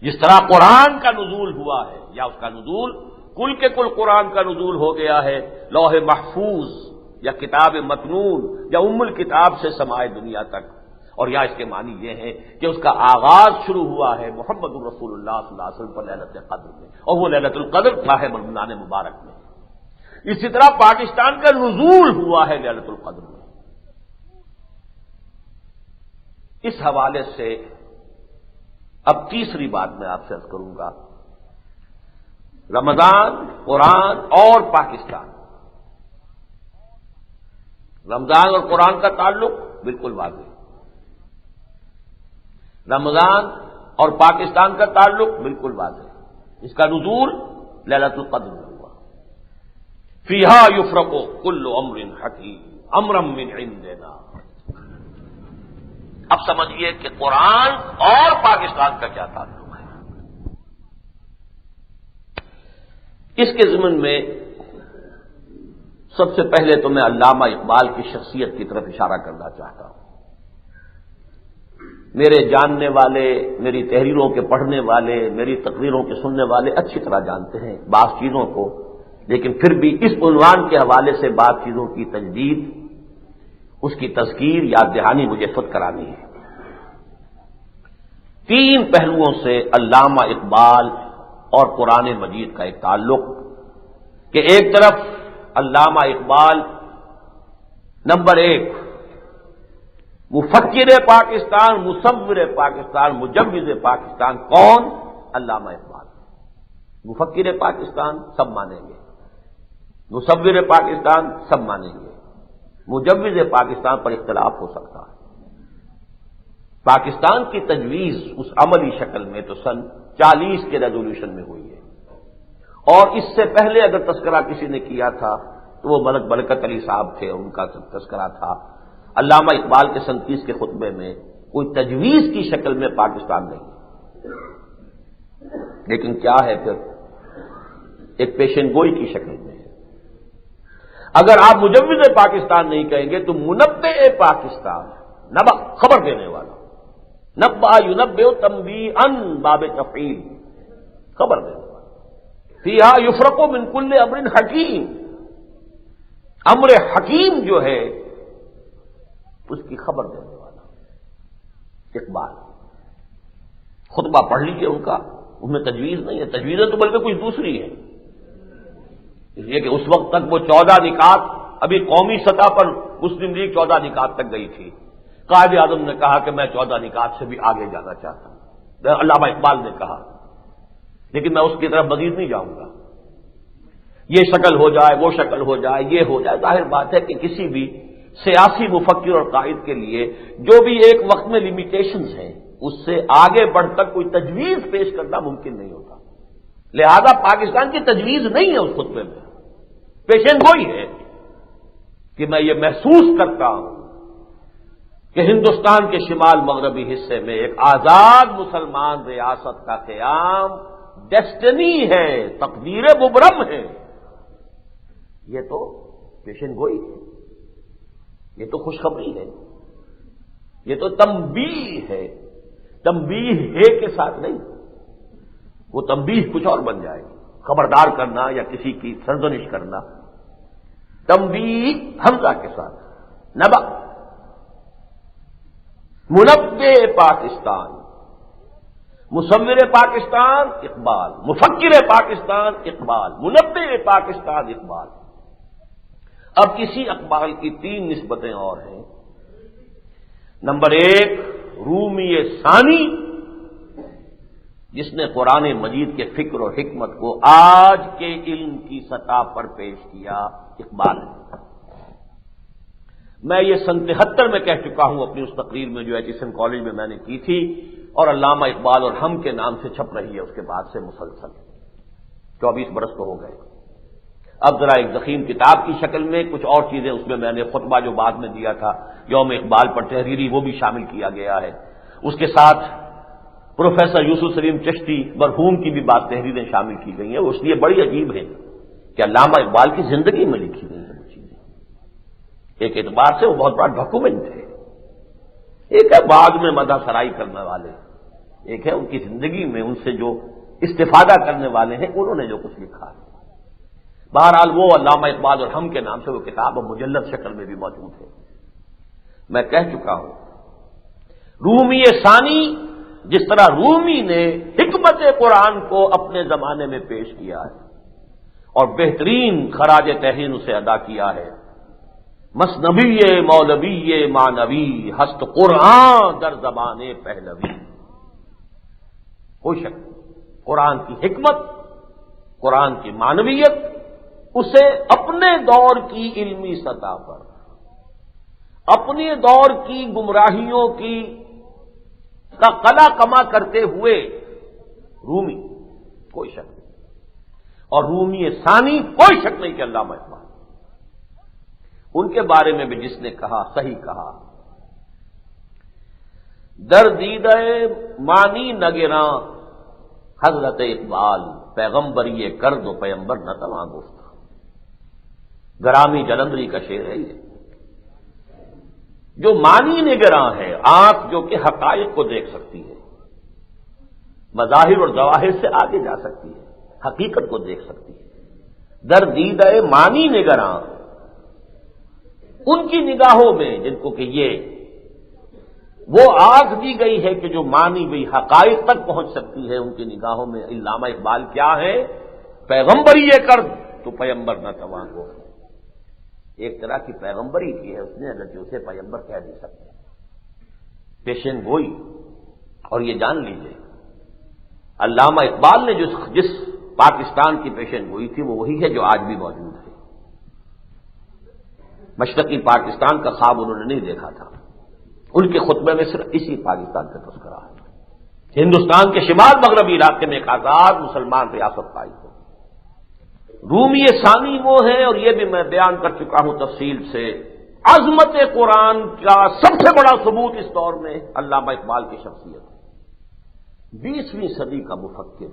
جس طرح قرآن کا نزول ہوا ہے، یا اس کا نزول کل کے کل قرآن کا نزول ہو گیا ہے لوح محفوظ یا کتاب مکنون یا ام الکتاب سے سمائے دنیا تک. اور یا اس کے معنی یہ ہے کہ اس کا آغاز شروع ہوا ہے محمد الرسول اللہ صلی اللہ علیہ وسلم پر لیلۃ القدر میں، اور وہ لیلۃ القدر ماہ رمضان مبارک میں. اسی طرح پاکستان کا نزول ہوا ہے لیلۃ القدر میں. اس حوالے سے اب تیسری بات میں آپ سے عرض کروں گا. رمضان، قرآن اور پاکستان. رمضان اور قرآن کا تعلق بالکل واضح. رمضان اور پاکستان کا تعلق بالکل واضح. اس کا نزول لیلۃ القدر میں ہوا. فیہا یفرق کل امر حکیم امرا من عندنا. اب سمجھیے کہ قرآن اور پاکستان کا کیا تعلق ہے. اس کے ضمن میں سب سے پہلے تو میں علامہ اقبال کی شخصیت کی طرف اشارہ کرنا چاہتا ہوں. میرے جاننے والے، میری تحریروں کے پڑھنے والے، میری تقریروں کے سننے والے اچھی طرح جانتے ہیں بعض چیزوں کو، لیکن پھر بھی اس عنوان کے حوالے سے بعض چیزوں کی تجدید اس کی تذکیر یاد دہانی مجھے خود کرانی ہے۔ 3 پہلوؤں سے علامہ اقبال اور قرآن مجید کا ایک تعلق کہ ایک طرف علامہ اقبال نمبر 1 مفکر پاکستان، مصور پاکستان، مجوز پاکستان کون؟ علامہ اقبال۔ مفکر پاکستان سب مانیں گے، مصور پاکستان سب مانیں گے، مجوز پاکستان پر اختلاف ہو سکتا ہے۔ پاکستان کی تجویز اس عملی شکل میں تو سن 40 کے ریزولوشن میں ہوئی ہے، اور اس سے پہلے اگر تذکرہ کسی نے کیا تھا تو وہ ملک برکت علی صاحب تھے، ان کا تذکرہ تھا۔ علامہ اقبال کے 37 کے خطبے میں کوئی تجویز کی شکل میں پاکستان نہیں، لیکن کیا ہے پھر ایک پیشن گوئی کی شکل میں۔ اگر آپ مجوز پاکستان نہیں کہیں گے تو منبع پاکستان، نبع خبر دینے والا، نبع ینبع تنبیہا باب تفعیل، خبر دینے والا، فیہا یفرق من کل امر حکیم، امر حکیم جو ہے اس کی خبر دینے والا اقبال۔ خطبہ پڑھ لیجیے ان کا، ان میں تجویز نہیں ہے، تجویزیں تو بلکہ کچھ دوسری ہے، اس لیے کہ اس وقت تک وہ 14 نکات، ابھی قومی سطح پر مسلم لیگ 14 نکات تک گئی تھی۔ قائد اعظم نے کہا کہ میں 14 نکات سے بھی آگے جانا چاہتا ہوں، علامہ اقبال نے کہا، لیکن میں اس کی طرف مزید نہیں جاؤں گا، یہ شکل ہو جائے، وہ شکل ہو جائے، یہ ہو جائے۔ ظاہر بات ہے کہ کسی بھی سیاسی مفکر اور قائد کے لیے جو بھی ایک وقت میں لمیٹیشنز ہیں، اس سے آگے بڑھ کر کوئی تجویز پیش کرنا ممکن نہیں ہوتا۔ لہذا پاکستان کی تجویز نہیں ہے اس خطبے میں، پیشن گوئی ہے کہ میں یہ محسوس کرتا ہوں کہ ہندوستان کے شمال مغربی حصے میں ایک آزاد مسلمان ریاست کا قیام ڈیسٹنی ہے، تقدیر مبرم ہے۔ یہ تو پیشن گوئی ہے، یہ تو خوشخبری ہے، یہ تو تنبیہ ہے۔ تنبیہ ہے کے ساتھ نہیں، وہ تنبیہ کچھ اور بن جائے گی، خبردار کرنا یا کسی کی سرزنش کرنا۔ تنبیہ حمزہ کے ساتھ، نبع، منبع پاکستان، مصور پاکستان اقبال، مفکر پاکستان اقبال، منبع پاکستان اقبال۔ اب کسی اقبال کی 3 نسبتیں اور ہیں۔ نمبر 1 رومی ثانی، جس نے قرآن مجید کے فکر و حکمت کو آج کے علم کی سطح پر پیش کیا، اقبال۔ میں یہ سن 73 میں کہہ چکا ہوں اپنی اس تقریر میں جو ایچسن کالج میں نے کی تھی، اور علامہ اقبال اور ہم کے نام سے چھپ رہی ہے اس کے بعد سے مسلسل 24 برس تو ہو گئے۔ اب ذرا ایک ضخیم کتاب کی شکل میں کچھ اور چیزیں اس میں نے خطبہ جو بعد میں دیا تھا یوم اقبال پر تحریری، وہ بھی شامل کیا گیا ہے۔ اس کے ساتھ پروفیسر یوسف سلیم چشتی مرحوم کی بھی بات تحریریں شامل کی گئی ہیں۔ اس لیے بڑی عجیب ہے کہ علامہ اقبال کی زندگی میں لکھی گئی ہیں وہ چیزیں، ایک اعتبار سے وہ بہت بڑا ڈاکومنٹ ہے۔ ایک ہے بعد میں مدح سرائی کرنے والے، ایک ہے ان کی زندگی میں ان سے جو استفادہ کرنے والے ہیں انہوں نے جو کچھ لکھا ہے۔ بہرحال وہ علامہ اقبال اور ہم کے نام سے وہ کتاب اور مجلد شکل میں بھی موجود ہے۔ میں کہہ چکا ہوں رومی ثانی، جس طرح رومی نے حکمت قرآن کو اپنے زمانے میں پیش کیا ہے اور بہترین خراج تحسین اسے ادا کیا ہے، مثنوی مولوی مانوی ہست قرآن در زبان پہلوی، کوئی شک قرآن کی حکمت، قرآن کی معنویت اسے اپنے دور کی علمی سطح پر، اپنے دور کی گمراہیوں کی کا قلع کما کرتے ہوئے رومی، کوئی شک نہیں، اور رومی ثانی کوئی شک نہیں کہ علامہ اقبال، ان کے بارے میں بھی جس نے کہا صحیح کہا، در دیدہ مانی نگراں حضرت اقبال، پیغمبری کرد و پیمبر نہ تواں گفت۔ گرامی جلندری کا شعر ہے یہ، جو مانی نگراں ہے، آنکھ جو کہ حقائق کو دیکھ سکتی ہے، مظاہر اور ظواہر سے آگے جا سکتی ہے، حقیقت کو دیکھ سکتی ہے۔ در دیدہ مانی نگراں ان کی نگاہوں میں جن کو کہ یہ وہ آنکھ دی گئی ہے کہ جو مانی ہوئی حقائق تک پہنچ سکتی ہے، ان کی نگاہوں میں علامہ اقبال کیا ہے؟ پیغمبری یہ کر تو پیغمبر نہ تواں ہو. ایک طرح کی پیغمبری کی ہے اس نے، اگر جو اسے پیغمبر کہہ نہیں سکتے. پیشن گوئی. اور یہ جان لیجیے علامہ اقبال نے جس پاکستان کی پیشن گوئی تھی وہ وہی ہے جو آج بھی موجود ہے. مشرقی پاکستان کا خواب انہوں نے نہیں دیکھا تھا. ان کے خطبے میں صرف اسی پاکستان کا تذکرہ ہے. ہندوستان کے شمال مغربی علاقے میں ایک آزاد مسلمان ریاست قائم ہو. رومی ثانی وہ ہے، اور یہ بھی میں بیان کر چکا ہوں تفصیل سے، عظمت قرآن کا سب سے بڑا ثبوت اس دور میں علامہ اقبال کی شخصیت ہے. 20ویں صدی کا مفکر.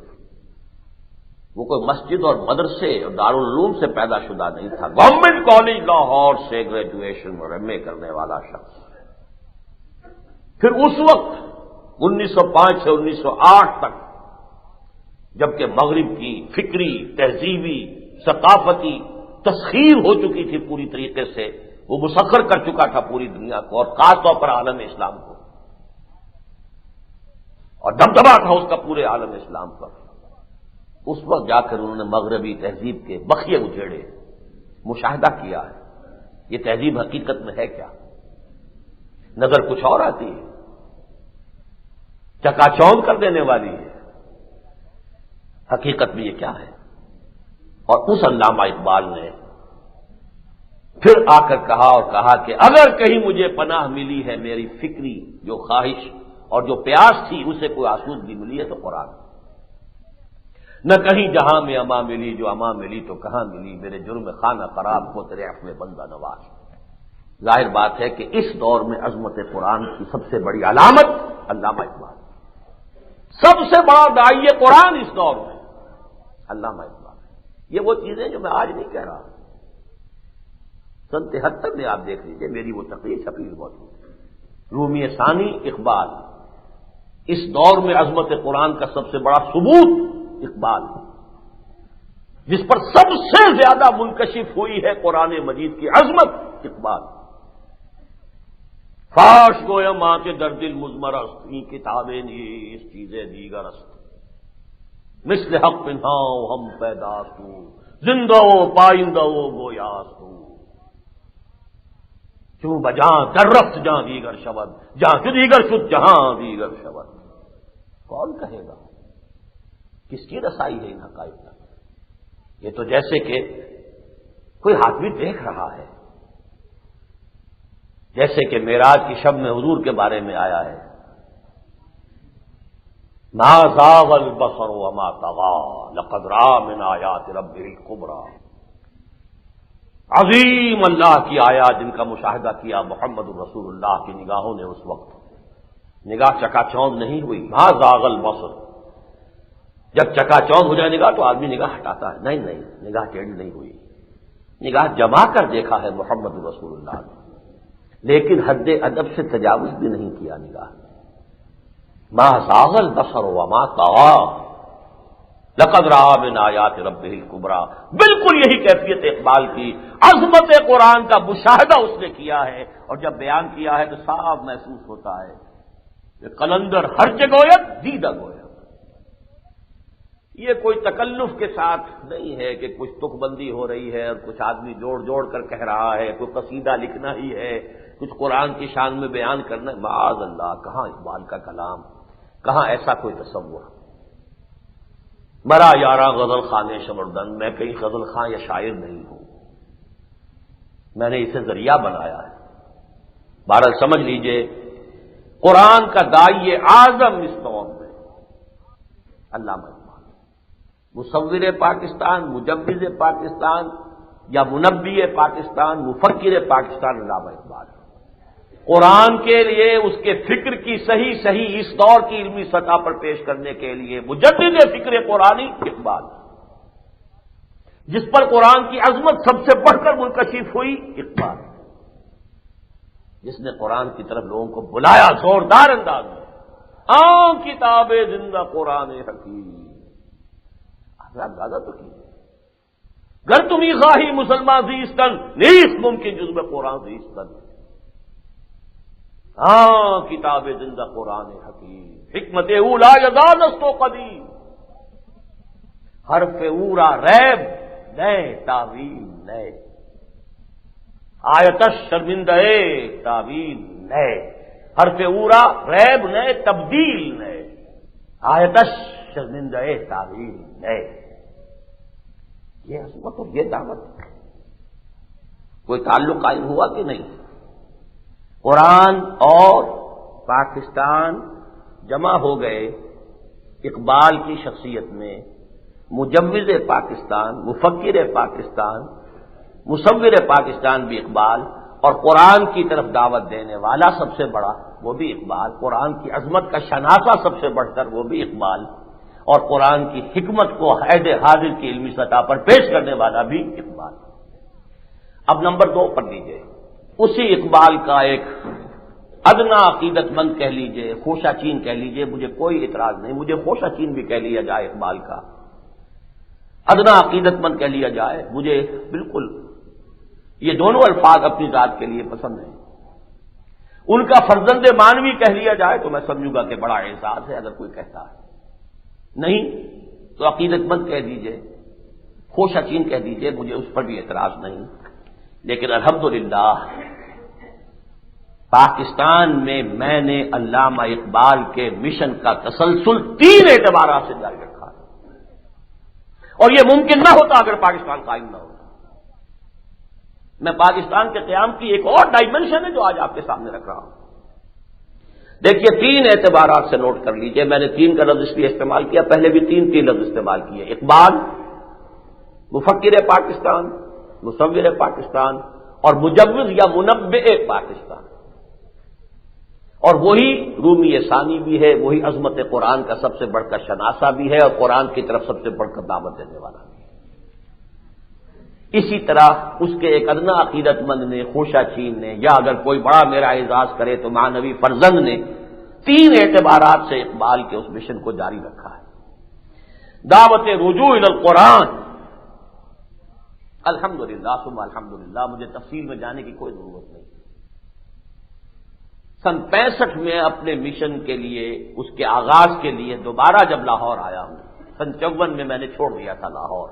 وہ کوئی مسجد اور مدرسے اور دارالعلوم سے پیدا شدہ نہیں تھا. گورنمنٹ کالج لاہور سے گریجویشن اور ایم اے کرنے والا شخص. پھر اس وقت 1905 سے 1908 تک جبکہ مغرب کی فکری، تہذیبی، ثقافتی تسخیر ہو چکی تھی پوری طریقے سے، وہ مسخر کر چکا تھا پوری دنیا کو اور خاص طور پر عالم اسلام کو، اور دبدبا تھا اس کا پورے عالم اسلام پر. اس وقت جا کر انہوں نے مغربی تہذیب کے بخیے اجھیڑے، مشاہدہ کیا ہے یہ تہذیب حقیقت میں ہے کیا. نظر کچھ اور آتی ہے، چکا چوند کر دینے والی ہے. حقیقت میں یہ کیا ہے؟ اور اس علامہ اقبال نے پھر آ کر کہا کہ اگر کہیں مجھے پناہ ملی ہے میری فکری جو خواہش اور جو پیاس تھی اسے کوئی آسودگی ملی ہے تو قرآن. نہ کہیں جہاں میں اما ملی، جو اما ملی تو کہاں ملی، میرے جرم خانہ خراب کو تیرے عفو بندہ نواز. ظاہر بات ہے کہ اس دور میں عظمت قرآن کی سب سے بڑی علامت علامہ اقبال، سب سے بڑا داعی قرآن اس دور میں علامہ اقبال. یہ وہ چیزیں جو میں آج نہیں کہہ رہا. سن 73 میں آپ دیکھ لیجئے میری وہ تقریر چھپی موجود ہے. رومی ثانی اقبال. اس دور میں عظمت قرآن کا سب سے بڑا ثبوت اقبال، جس پر سب سے زیادہ منکشف ہوئی ہے قرآن مجید کی عظمت اقبال. فاش گویا ماں کے در دل مزمرست این کتابیں نیز چیزیں دیگر است مثل حق پنہاؤ ہم پیداستوں زندہ و پائندہ و گویاستوں چوں بجاں در رفت جہاں دیگر شود جہاں سے دیگر شد جہاں دیگر شود. کون کہے گا کس کی رسائی ہے ان حقائق کا؟ یہ تو جیسے کہ کوئی آدمی دیکھ رہا ہے، جیسے کہ معراج کی شب میں حضور کے بارے میں آیا ہے ما زاغ البصر وما طغى لقد رأى من آیات ربه الکبریٰ. عظیم اللہ کی آیات جن کا مشاہدہ کیا محمد رسول اللہ کی نگاہوں نے اس وقت نگاہ چکا چوند نہیں ہوئی. ما زاغ البصر. جب چکا چوند ہو جائے نگاہ تو آدمی نگاہ ہٹاتا ہے. نہیں نگاہ ٹیڑھی نہیں ہوئی، نگاہ جما کر دیکھا ہے محمد رسول اللہ نے، لیکن حد ادب سے تجاوز بھی نہیں کیا نگاہ. ما زاغ البصر وما طغى لقد رأى من آیات ربه الکبریٰ. بالکل یہی کیفیت اقبال کی، عظمت قرآن کا مشاہدہ اس نے کیا ہے، اور جب بیان کیا ہے تو صاف محسوس ہوتا ہے کہ قلندر ہر جگویت دیدہ گویا. یہ کوئی تکلف کے ساتھ نہیں ہے کہ کچھ تک بندی ہو رہی ہے اور کچھ آدمی جوڑ کر کہہ رہا ہے، کوئی قصیدہ لکھنا ہی ہے، کچھ قرآن کی شان میں بیان کرنا. معاذ اللہ، کہاں اقبال کا کلام، کہاں ایسا کوئی تصور. مرا یاراں غزل خان شمردن، میں کہیں غزل خاں یا شاعر نہیں ہوں، میں نے اسے ذریعہ بنایا ہے. بہرحال سمجھ لیجئے قرآن کا داعی اعظم اس دور میں علامہ اقبال، مصور پاکستان، مجوز پاکستان یا منبی پاکستان، مفکر پاکستان علامہ اقبال. قرآن کے لیے اس کے فکر کی صحیح اس دور کی علمی سطح پر پیش کرنے کے لیے مجدد فکر قرآنی اقبال، جس پر قرآن کی عظمت سب سے بڑھ کر منکشف ہوئی اقبال، جس نے قرآن کی طرف لوگوں کو بلایا زوردار انداز میں. کتاب زندہ قرآن حکیم. آپ اندازہ تو کیجیے گر تمہیں خواہی مسلمان زیستن نیست ممکن جزب قرآن زیستن. ہاں کتاب زندہ قرآن حکیم حکمت اولا یزادست و قدیم. حرف اورا ریب نئے تعویل نئے. آیتش شرمندہ تعویل نئے. حرف اورا ریب نئے تبدیل نئے. آیتش شرمندہ تعویل نئے. یہ عظمت اور یہ دعوت کوئی تعلق قائم ہوا کہ نہیں؟ قرآن اور پاکستان جمع ہو گئے اقبال کی شخصیت میں. مجوز پاکستان، مفکر پاکستان، مصور پاکستان بھی اقبال، اور قرآن کی طرف دعوت دینے والا سب سے بڑا وہ بھی اقبال. قرآن کی عظمت کا شناسہ سب سے بڑھ کر وہ بھی اقبال، اور قرآن کی حکمت کو عہد حاضر کی علمی سطح پر پیش کرنے والا بھی اقبال. اب نمبر 2 پر لیجیے. اسی اقبال کا ایک ادنا عقیدت مند کہہ لیجیے، خوشہ چین کہہ لیجیے، مجھے کوئی اعتراض نہیں، مجھے خوشہ چین بھی کہہ لیا جائے، اقبال کا ادنا عقیدت مند کہہ لیا جائے، مجھے بالکل یہ دونوں الفاظ اپنی ذات کے لیے پسند ہیں. ان کا فرزند مانوی کہہ لیا جائے تو میں سمجھوں گا کہ بڑا اعزاز ہے اگر کوئی کہتا ہے. نہیں تو عقیدت مند کہہ دیجیے، خوشہ چین کہہ دیجیے، مجھے اس پر بھی اعتراض نہیں. لیکن الحمدللہ پاکستان میں نے علامہ اقبال کے مشن کا تسلسل 3 اعتبارات سے جاری رکھا ہے، اور یہ ممکن نہ ہوتا اگر پاکستان قائم نہ ہوتا. میں پاکستان کے قیام کی ایک اور ڈائمنشن ہے جو آج آپ کے سامنے رکھ رہا ہوں. دیکھیے 3 اعتبارات سے نوٹ کر لیجئے. میں نے 3 کا لفظ اس لیے استعمال کیا، پہلے بھی 3 لفظ استعمال کیے. اقبال، مفکر پاکستان، مصور پاکستان، اور مجوز یا منبع پاکستان. اور وہی رومی ثانی بھی ہے، وہی عظمت قرآن کا سب سے بڑھ کر شناسہ بھی ہے، اور قرآن کی طرف سب سے بڑھ کر دعوت دینے والا بھی. اسی طرح اس کے ایک ادنا عقیدت مند نے، خوشہ چین نے، یا اگر کوئی بڑا میرا اعزاز کرے تو معنوی فرزند نے 3 اعتبارات سے اقبال کے اس مشن کو جاری رکھا ہے. دعوت رجوع الی القرآن. الحمدللہ ثم الحمدللہ، مجھے تفصیل میں جانے کی کوئی ضرورت نہیں. سن 65 میں اپنے مشن کے لیے، اس کے آغاز کے لیے دوبارہ جب لاہور آیا ہوں، سن 54 میں میں نے چھوڑ دیا تھا لاہور،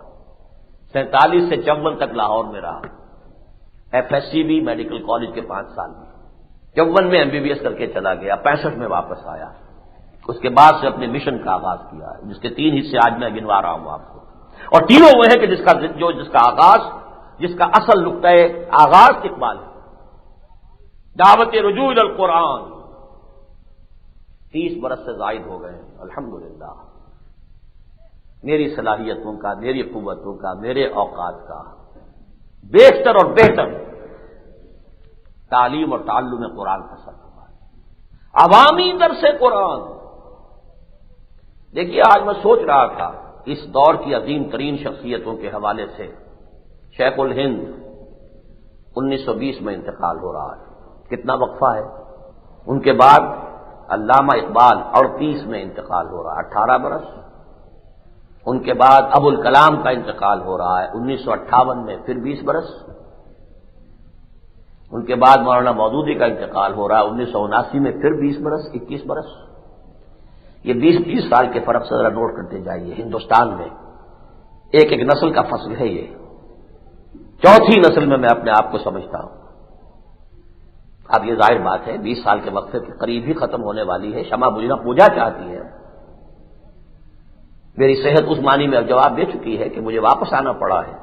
47 سے 54 تک لاہور میں رہا. FSC بھی، میڈیکل کالج کے 5 سال بھی. 54 میں MBBS کر کے چلا گیا، 65 میں واپس آیا. اس کے بعد سے اپنے مشن کا آغاز کیا ہے، جس کے 3 حصے آج میں گنوا رہا ہوں آپ کو. اور تینوں وہ ہیں کہ جس کا آغاز، جس کا اصل نقطۂ آغاز اقبال ہے. دعوت رجوع الی القرآن. 30 برس سے زائد ہو گئے ہیں الحمدللہ. میری صلاحیتوں کا، میری قوتوں کا، میرے اوقات کا بیشتر اور بہتر تعلیم اور تعلم قرآن کا سر ہوا ہے. عوامی درس قرآن. دیکھیے آج میں سوچ رہا تھا اس دور کی عظیم ترین شخصیتوں کے حوالے سے. شیخ الہند 1920 میں انتقال ہو رہا ہے، کتنا وقفہ ہے. ان کے بعد علامہ اقبال 38 میں انتقال ہو رہا ہے، 18 برس. ان کے بعد ابو الکلام کا انتقال ہو رہا ہے 1958 میں، پھر 20 برس. ان کے بعد مولانا مودودی کا انتقال ہو رہا ہے 1979 میں، پھر 20 برس، 21 برس. یہ 20-20 سال کے فرق سے ذرا نوٹ کرتے جائیے. ہندوستان میں ایک ایک نسل کا فصل ہے یہ. 4تھی نسل میں اپنے آپ کو سمجھتا ہوں. اب یہ ظاہر بات ہے 20 سال کے وقفے کے قریب ہی ختم ہونے والی ہے. شمع بجھنا پوجا چاہتی ہے. میری صحت اس معنی میں جواب دے چکی ہے کہ مجھے واپس آنا پڑا ہے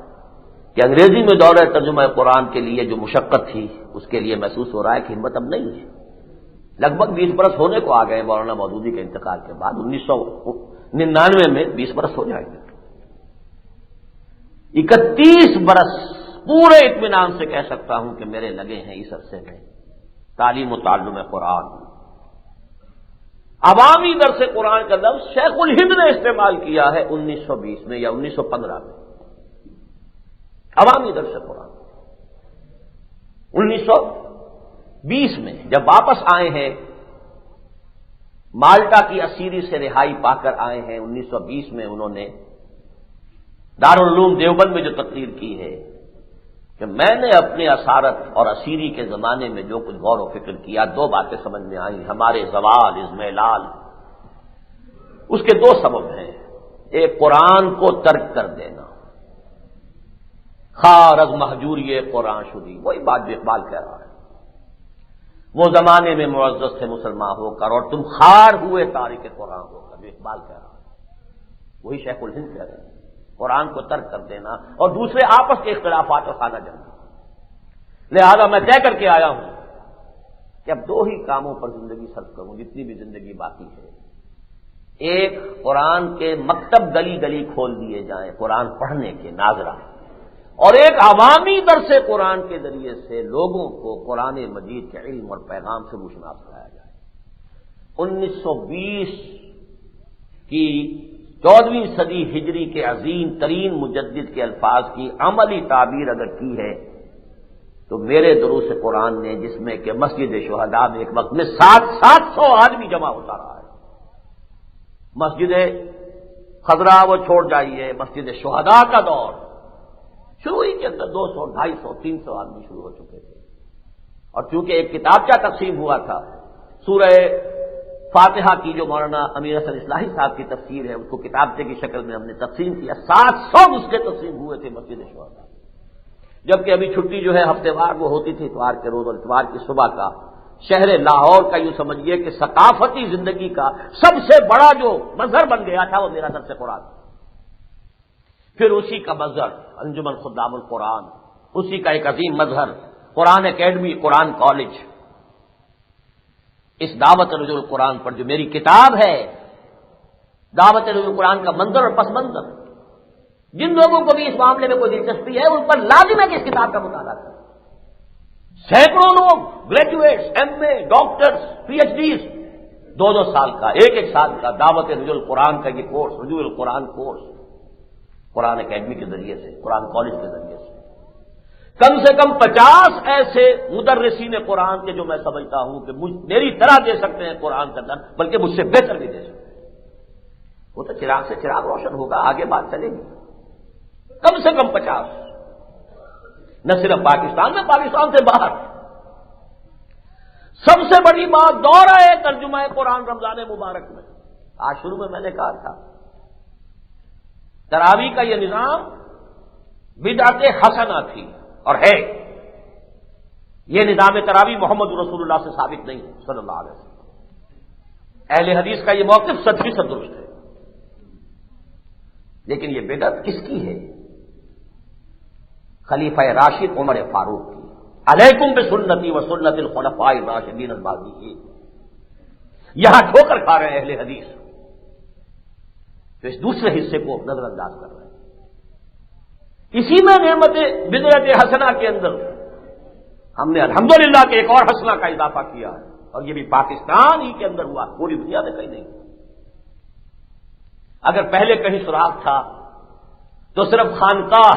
کہ انگریزی میں دورہ ترجمہ قرآن کے لیے جو مشقت تھی اس کے لیے محسوس ہو رہا ہے کہ ہمت اب نہیں ہے. لگ بھگ 20 برس ہونے کو آ گئے مولانا مودودی کے انتقال کے بعد. 1999 میں 20 برس ہو جائیں گے. 31 برس پورے اطمینان سے کہہ سکتا ہوں کہ میرے لگے ہیں اس عرصے میں تعلیم و تعلم قرآن. عوامی درس قرآن کا لفظ شیخ الہند نے استعمال کیا ہے 1920 میں یا 1915 میں. عوامی درس قرآن 1920 میں جب واپس آئے ہیں، مالٹا کی اسیری سے رہائی پا کر آئے ہیں. 1920 میں انہوں نے دارالعلوم دیوبند میں جو تقریر کی ہے کہ میں نے اپنے اسارت اور اسیری کے زمانے میں جو کچھ غور و فکر کیا، دو باتیں سمجھ میں آئیں، ہمارے زوال، اضمحلال، اس کے دو سبب ہیں۔ ایک قرآن کو ترک کر دینا، خار از محجوری قرآن شدی، وہی بات جو اقبال کہہ رہا ہے، وہ زمانے میں معزز تھے مسلمان ہو کر اور تم خار ہوئے تارک قرآن ہو کر، جو اقبال کہہ رہا ہے وہی شیخ الہند کہہ رہے ہیں، قرآن کو ترک کر دینا اور دوسرے آپس کے اختلافات اور خانہ جنگی۔ لہذا میں طے کر کے آیا ہوں کہ اب دو ہی کاموں پر زندگی صرف کروں جتنی بھی زندگی باقی ہے۔ ایک، قرآن کے مکتب گلی گلی کھول دیے جائیں قرآن پڑھنے کے ناظرہ، اور ایک عوامی درس قرآن کے ذریعے سے لوگوں کو قرآن مجید کے علم اور پیغام سے روشناس کرایا جائے۔ 1920 کی 14ویں صدی ہجری کے عظیم ترین مجدد کے الفاظ کی عملی تعبیر اگر کی ہے تو میرے دروس قرآن نے، جس میں کہ مسجد شہداء میں ایک وقت میں 700 آدمی جمع ہوتا رہا ہے، مسجد خضرا وہ چھوڑ جائیے، مسجد شہداء کا دور شروع ہی کے اندر 200، 250، 300 آدمی شروع ہو چکے تھے، اور چونکہ ایک کتابچہ تقسیم ہوا تھا، سورہ فاتحہ کی جو مولانا امیر حسن اصلاحی صاحب کی تفسیر ہے اس کو کتابچے کی شکل میں ہم نے تقسیم کیا، 700 نسخے تقسیم ہوئے تھے مسجد شہداء، جبکہ ابھی چھٹی جو ہے ہفتے وار وہ ہوتی تھی اتوار کے روز اور اتوار کی صبح کا۔ شہر لاہور کا یوں سمجھیے کہ ثقافتی زندگی کا سب سے بڑا جو مظہر بن گیا تھا وہ میرا درس قرآن، پھر اسی کا مظہر انجمن خدام القرآن، اسی کا ایک عظیم مظہر قرآن اکیڈمی، قرآن کالج۔ اس دعوت رجوع القرآن پر جو میری کتاب ہے، دعوت رجوع القرآن کا منظر اور پس منظر، جن لوگوں کو بھی اس معاملے میں کوئی دلچسپی ہے ان پر لازم ہے کہ اس کتاب کا مطالعہ کریں۔ سینکڑوں لوگ گریجویٹس، ایم اے، ڈاکٹرز، پی ایچ ڈیز، 2 سال کا، 1 سال کا دعوت رجوع القرآن کا یہ کورس، رجوع القرآن کورس، قرآن اکیڈمی کے ذریعے سے، قرآن کالج کے ذریعے سے کم سے کم 50 ایسے مدرسین قرآن کے جو میں سمجھتا ہوں کہ میری طرح دے سکتے ہیں قرآن کا درس، بلکہ مجھ سے بہتر بھی دے سکتے ہیں۔ وہ تو چراغ سے چراغ روشن ہوگا، آگے بات چلے گی۔ کم سے کم 50، نہ صرف پاکستان میں، پاکستان سے باہر۔ سب سے بڑی بات دورہ ترجمہ قرآن رمضان مبارک میں، آج شروع میں نے کہا تھا تراویح کا یہ نظام بدعت حسنہ تھی اور ہے، یہ نظام تراویح محمد رسول اللہ سے ثابت نہیں ہے صلی اللہ علیہ وسلم۔ اہل حدیث کا یہ موقف 100% درست ہے، لیکن یہ بدعت کس کی ہے؟ خلیفہ راشد عمر فاروق کی، علیکم بسنتی و سنت الخلفاء الراشدین المہدیین۔ یہاں ٹھوکر کھا رہے ہیں اہل حدیث، تو اس دوسرے حصے کو نظر انداز کر رہے ہیں۔ اسی میں نعمت بدعت حسنہ کے اندر ہم نے الحمدللہ کہ ایک اور حسنہ کا اضافہ کیا ہے، اور یہ بھی پاکستان ہی کے اندر ہوا، پوری دنیا میں کہیں نہیں۔ اگر پہلے کہیں سراغ تھا تو صرف خانقاہ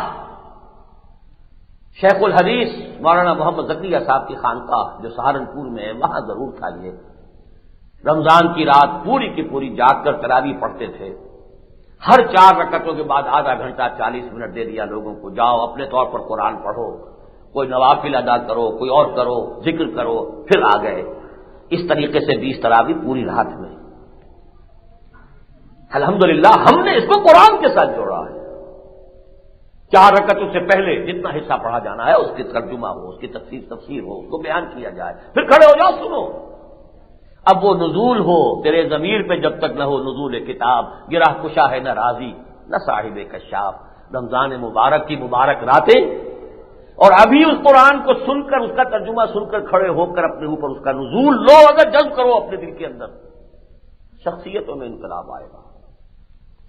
شیخ الحدیث مولانا محمد زکریا صاحب کی خانقاہ جو سہارنپور میں ہے، وہاں ضرور تھا۔ یہ رمضان کی رات پوری کی پوری جاگ کر تراویح پڑھتے تھے، ہر 4 رکعتوں کے بعد آدھا گھنٹہ 40 منٹ دے دیا لوگوں کو، جاؤ اپنے طور پر قرآن پڑھو، کوئی نوافل ادا کرو، کوئی اور کرو، ذکر کرو، پھر آ گئے۔ اس طریقے سے 20 تراویح پوری رات میں۔ الحمدللہ ہم نے اس کو قرآن کے ساتھ جوڑا ہے۔ 4 رکعتوں سے پہلے جتنا حصہ پڑھا جانا ہے اس کی ترجمہ ہو، اس کی تفسیر ہو، اس کو بیان کیا جائے، پھر کھڑے ہو جاؤ سنو۔ اب وہ نزول ہو تیرے ضمیر پہ جب تک نہ ہو نزول کتاب، گرہ کشا ہے نہ راضی نہ صاحب کشاف۔ رمضان مبارک کی مبارک راتیں، اور ابھی اس قرآن کو سن کر، اس کا ترجمہ سن کر کھڑے ہو کر اپنے اوپر اس کا نزول لو، اگر جذب کرو اپنے دل کے اندر، شخصیتوں میں انقلاب آئے گا۔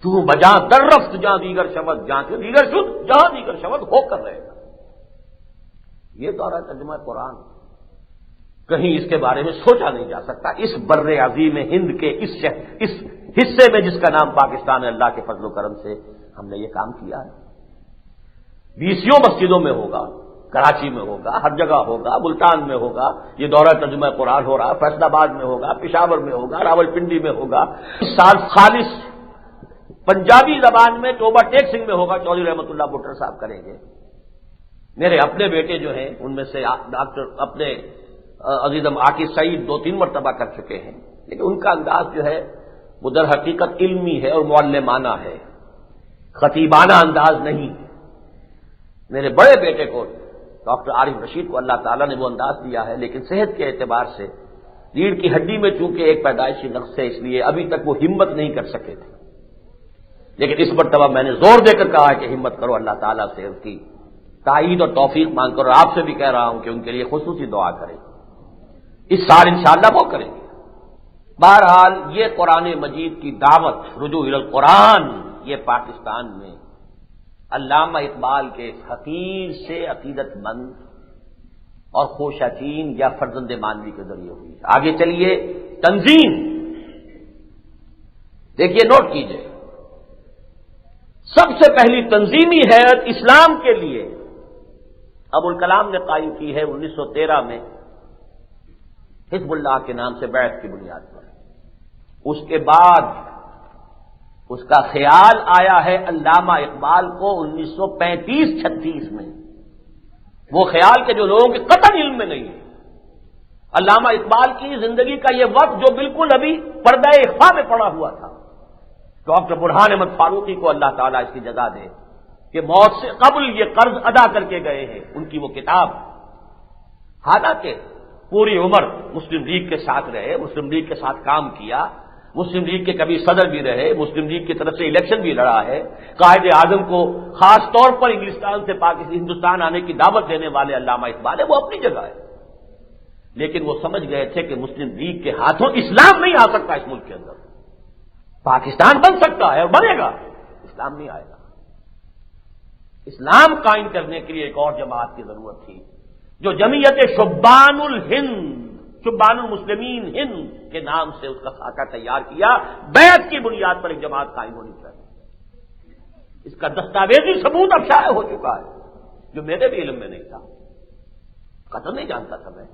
کیوں بجاں در رفت جہاں دیگر شبد، جہاں سے دیگر شد جہاں دیگر شبد ہو کر رہے گا۔ یہ دورہ ترجمہ قرآن، کہیں اس کے بارے میں سوچا نہیں جا سکتا۔ اس بر عظیم ہند کے اس حصے میں جس کا نام پاکستان ہے، اللہ کے فضل و کرم سے ہم نے یہ کام کیا ہے۔ 20 مسجدوں میں ہوگا، کراچی میں ہوگا، ہر جگہ ہوگا، ملتان میں ہوگا، یہ دورہ ترجمہ قرآن ہو رہا، فیصل آباد میں ہوگا، پشاور میں ہوگا، راولپنڈی میں ہوگا۔ اس سال خالص پنجابی زبان میں توبہ ٹیک سنگھ میں ہوگا، چودھری رحمت اللہ بٹر صاحب کریں گے. میرے اپنے بیٹے جو ہیں ان میں سے ڈاکٹر اپنے عزیزم عاقب سعید 2-3 مرتبہ کر چکے ہیں، لیکن ان کا انداز جو ہے وہ در حقیقت علمی ہے اور معلمانہ ہے، خطیبانہ انداز نہیں. میرے بڑے بیٹے کو ڈاکٹر عارف رشید کو اللہ تعالیٰ نے وہ انداز دیا ہے، لیکن صحت کے اعتبار سے ریڑھ کی ہڈی میں چونکہ ایک پیدائشی نقص ہے، اس لیے ابھی تک وہ ہمت نہیں کر سکے تھے. لیکن اس مرتبہ میں نے زور دے کر کہا ہے کہ ہمت کرو، اللہ تعالیٰ سے اس کی تائید اور توفیق مانگ کر، اور آپ سے بھی کہہ رہا ہوں کہ ان کے لیے خصوصی دعا کریں. اس سال انشاءاللہ وہ کریں گے. بہرحال یہ قرآن مجید کی دعوت رجوع الی القرآن، یہ پاکستان میں علامہ اقبال کے حقیر سے عقیدت مند اور خوشاچین یا فرزند مانوی کے ذریعے ہوئی. آگے چلیے. تنظیم دیکھیے، نوٹ کیجئے، سب سے پہلی تنظیمی حیت اسلام کے لیے ابوالکلام نے قائم کی ہے 1913 میں حزب اللہ کے نام سے بیعت کی بنیاد پر. اس کے بعد اس کا خیال آیا ہے علامہ اقبال کو 1935-36 میں. وہ خیال کہ جو لوگوں کے قطعاً علم میں نہیں ہے. علامہ اقبال کی زندگی کا یہ وقت جو بالکل ابھی پردہ اخفاء میں پڑا ہوا تھا. ڈاکٹر برہان احمد فاروقی کو اللہ تعالیٰ اس کی جزا دے کہ موت سے قبل یہ قرض ادا کر کے گئے ہیں. ان کی وہ کتاب، حالانکہ پوری عمر مسلم لیگ کے ساتھ رہے، مسلم لیگ کے ساتھ کام کیا، مسلم لیگ کے کبھی صدر بھی رہے، مسلم لیگ کی طرف سے الیکشن بھی لڑا ہے، قائد اعظم کو خاص طور پر انگلستان سے ہندوستان آنے کی دعوت دینے والے علامہ اقبال ہے، وہ اپنی جگہ ہے. لیکن وہ سمجھ گئے تھے کہ مسلم لیگ کے ہاتھوں اسلام نہیں آ سکتا اس ملک کے اندر. پاکستان بن سکتا ہے اور بنے گا، اسلام نہیں آئے گا. اسلام قائم کرنے کے لیے ایک اور جماعت کی ضرورت تھی، جو جمعیت شبان الہند، شبان المسلمین ہند کے نام سے اس کا خاکہ تیار کیا. بیعت کی بنیاد پر ایک جماعت قائم ہونی چاہیے. اس کا دستاویزی ثبوت اب شائع ہو چکا ہے، جو میرے بھی علم میں نہیں تھا، قطع نہیں جانتا تھا میں.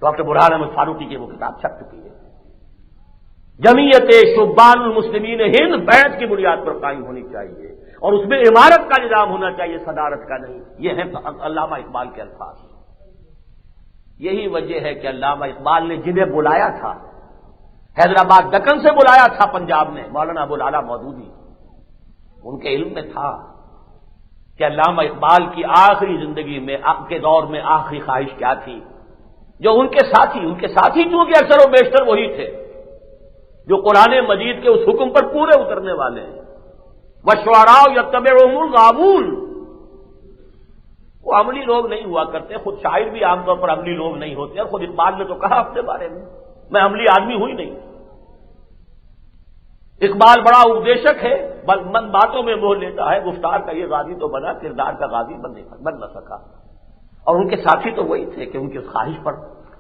ڈاکٹر برہان احمد فاروقی کی وہ کتاب چھپ چکی ہے. جمعیت شبان المسلمین ہند بیعت کی بنیاد پر قائم ہونی چاہیے، اور اس میں عمارت کا نظام ہونا چاہیے، صدارت کا نہیں. یہ ہے علامہ اقبال کے الفاظ. یہی وجہ ہے کہ علامہ اقبال نے جنہیں بلایا تھا، حیدرآباد دکن سے بلایا تھا پنجاب میں، مولانا ابوالعلا مودودی، ان کے علم میں تھا کہ علامہ اقبال کی آخری زندگی میں کے دور میں آخری خواہش کیا تھی. جو ان کے ساتھی چونکہ اکثر و بیشتر وہی تھے جو قرآن مجید کے اس حکم پر پورے اترنے والے ہیں. وَالشُّعَرَاءُ يَتَّبِعُهُمُ الْغَاوُونَ. وہ عملی لوگ نہیں ہوا کرتے. خود شاعر بھی عام طور پر عملی لوگ نہیں ہوتے، اور خود اقبال نے تو کہا اپنے بارے میں عملی آدمی ہوئی نہیں. اقبال بڑا اپدیشک ہے، من باتوں میں موہ لیتا ہے، گفتار کا یہ غازی تو بنا، کردار کا غازی بن نہ سکا. اور ان کے ساتھی تو وہی تھے کہ ان کی اس خواہش پر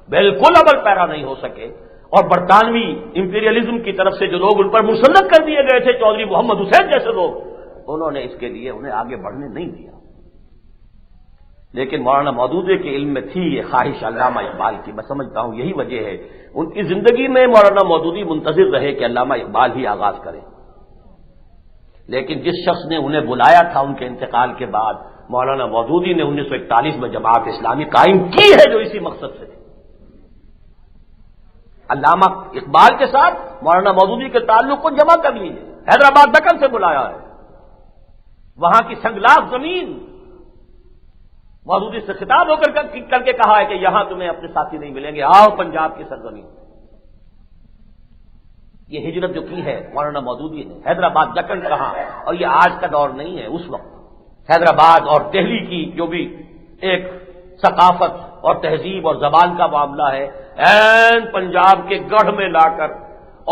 بالکل عمل پیرا نہیں ہو سکے. اور برطانوی امپیریلزم کی طرف سے جو لوگ ان پر مسلط کر دیے گئے تھے، چودھری محمد حسین جیسے لوگ، انہوں نے اس کے لیے انہیں آگے بڑھنے نہیں دیا. لیکن مولانا مودودی کے علم میں تھی یہ خواہش علامہ اقبال کی. میں سمجھتا ہوں یہی وجہ ہے ان کی زندگی میں مولانا مودودی منتظر رہے کہ علامہ اقبال ہی آغاز کرے. لیکن جس شخص نے انہیں بلایا تھا ان کے انتقال کے بعد، مولانا مودودی نے 1941 میں جماعت اسلامی قائم کی ہے، جو اسی مقصد سے تھی. علامہ اقبال کے ساتھ مولانا مودودی کے تعلق کو جمع کر لیجیے. حیدرآباد دکن سے بلایا ہے، وہاں کی سنگلاخ زمین، مودودی سے خطاب ہو کر کے کہا ہے کہ یہاں تمہیں اپنے ساتھی نہیں ملیں گے، آؤ پنجاب کی سرزمین. یہ ہجرت جو کی ہے مولانا مودودی نے، حیدرآباد دکن کہاں، اور یہ آج کا دور نہیں ہے، اس وقت حیدرآباد اور دہلی کی جو بھی ایک ثقافت اور تہذیب اور زبان کا معاملہ ہے، این پنجاب کے گڑھ میں لا کر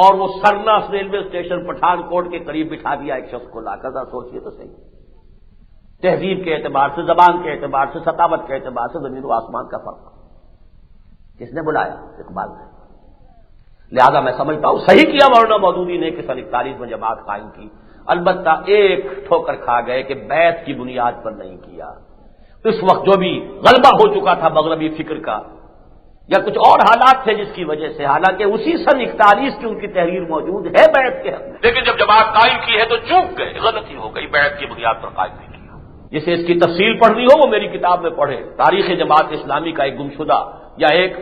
اور وہ سرنا ریلوے اسٹیشن پٹھان کوٹ کے قریب بٹھا دیا ایک شخص کو لا کر. ذرا سوچیے تو صحیح. تہذیب کے اعتبار سے، زبان کے اعتبار سے، ثقافت کے اعتبار سے زمین و آسمان کا فرق. کس نے بلایا؟ اقبال نے. لہذا میں سمجھتا ہوں صحیح کیا مولانا مودودی نے کہ سن 41 میں جماعت قائم کی. البتہ ایک ٹھوکر کھا گئے کہ بیعت کی بنیاد پر نہیں کیا. اس وقت جو بھی غلبہ ہو چکا تھا مغربی فکر کا، یا کچھ اور حالات تھے جس کی وجہ سے، حالانکہ اسی سن 41 کی ان کی تحریر موجود ہے بیعت کے حق میں، لیکن جب جماعت قائم کی ہے تو چوک گئے، غلطی ہو گئی، بیعت کی بنیاد پر قائم نہیں کیا۔ جسے اس کی تفصیل پڑھنی ہو وہ میری کتاب میں پڑھے، تاریخ جماعت اسلامی کا ایک گمشدہ یا ایک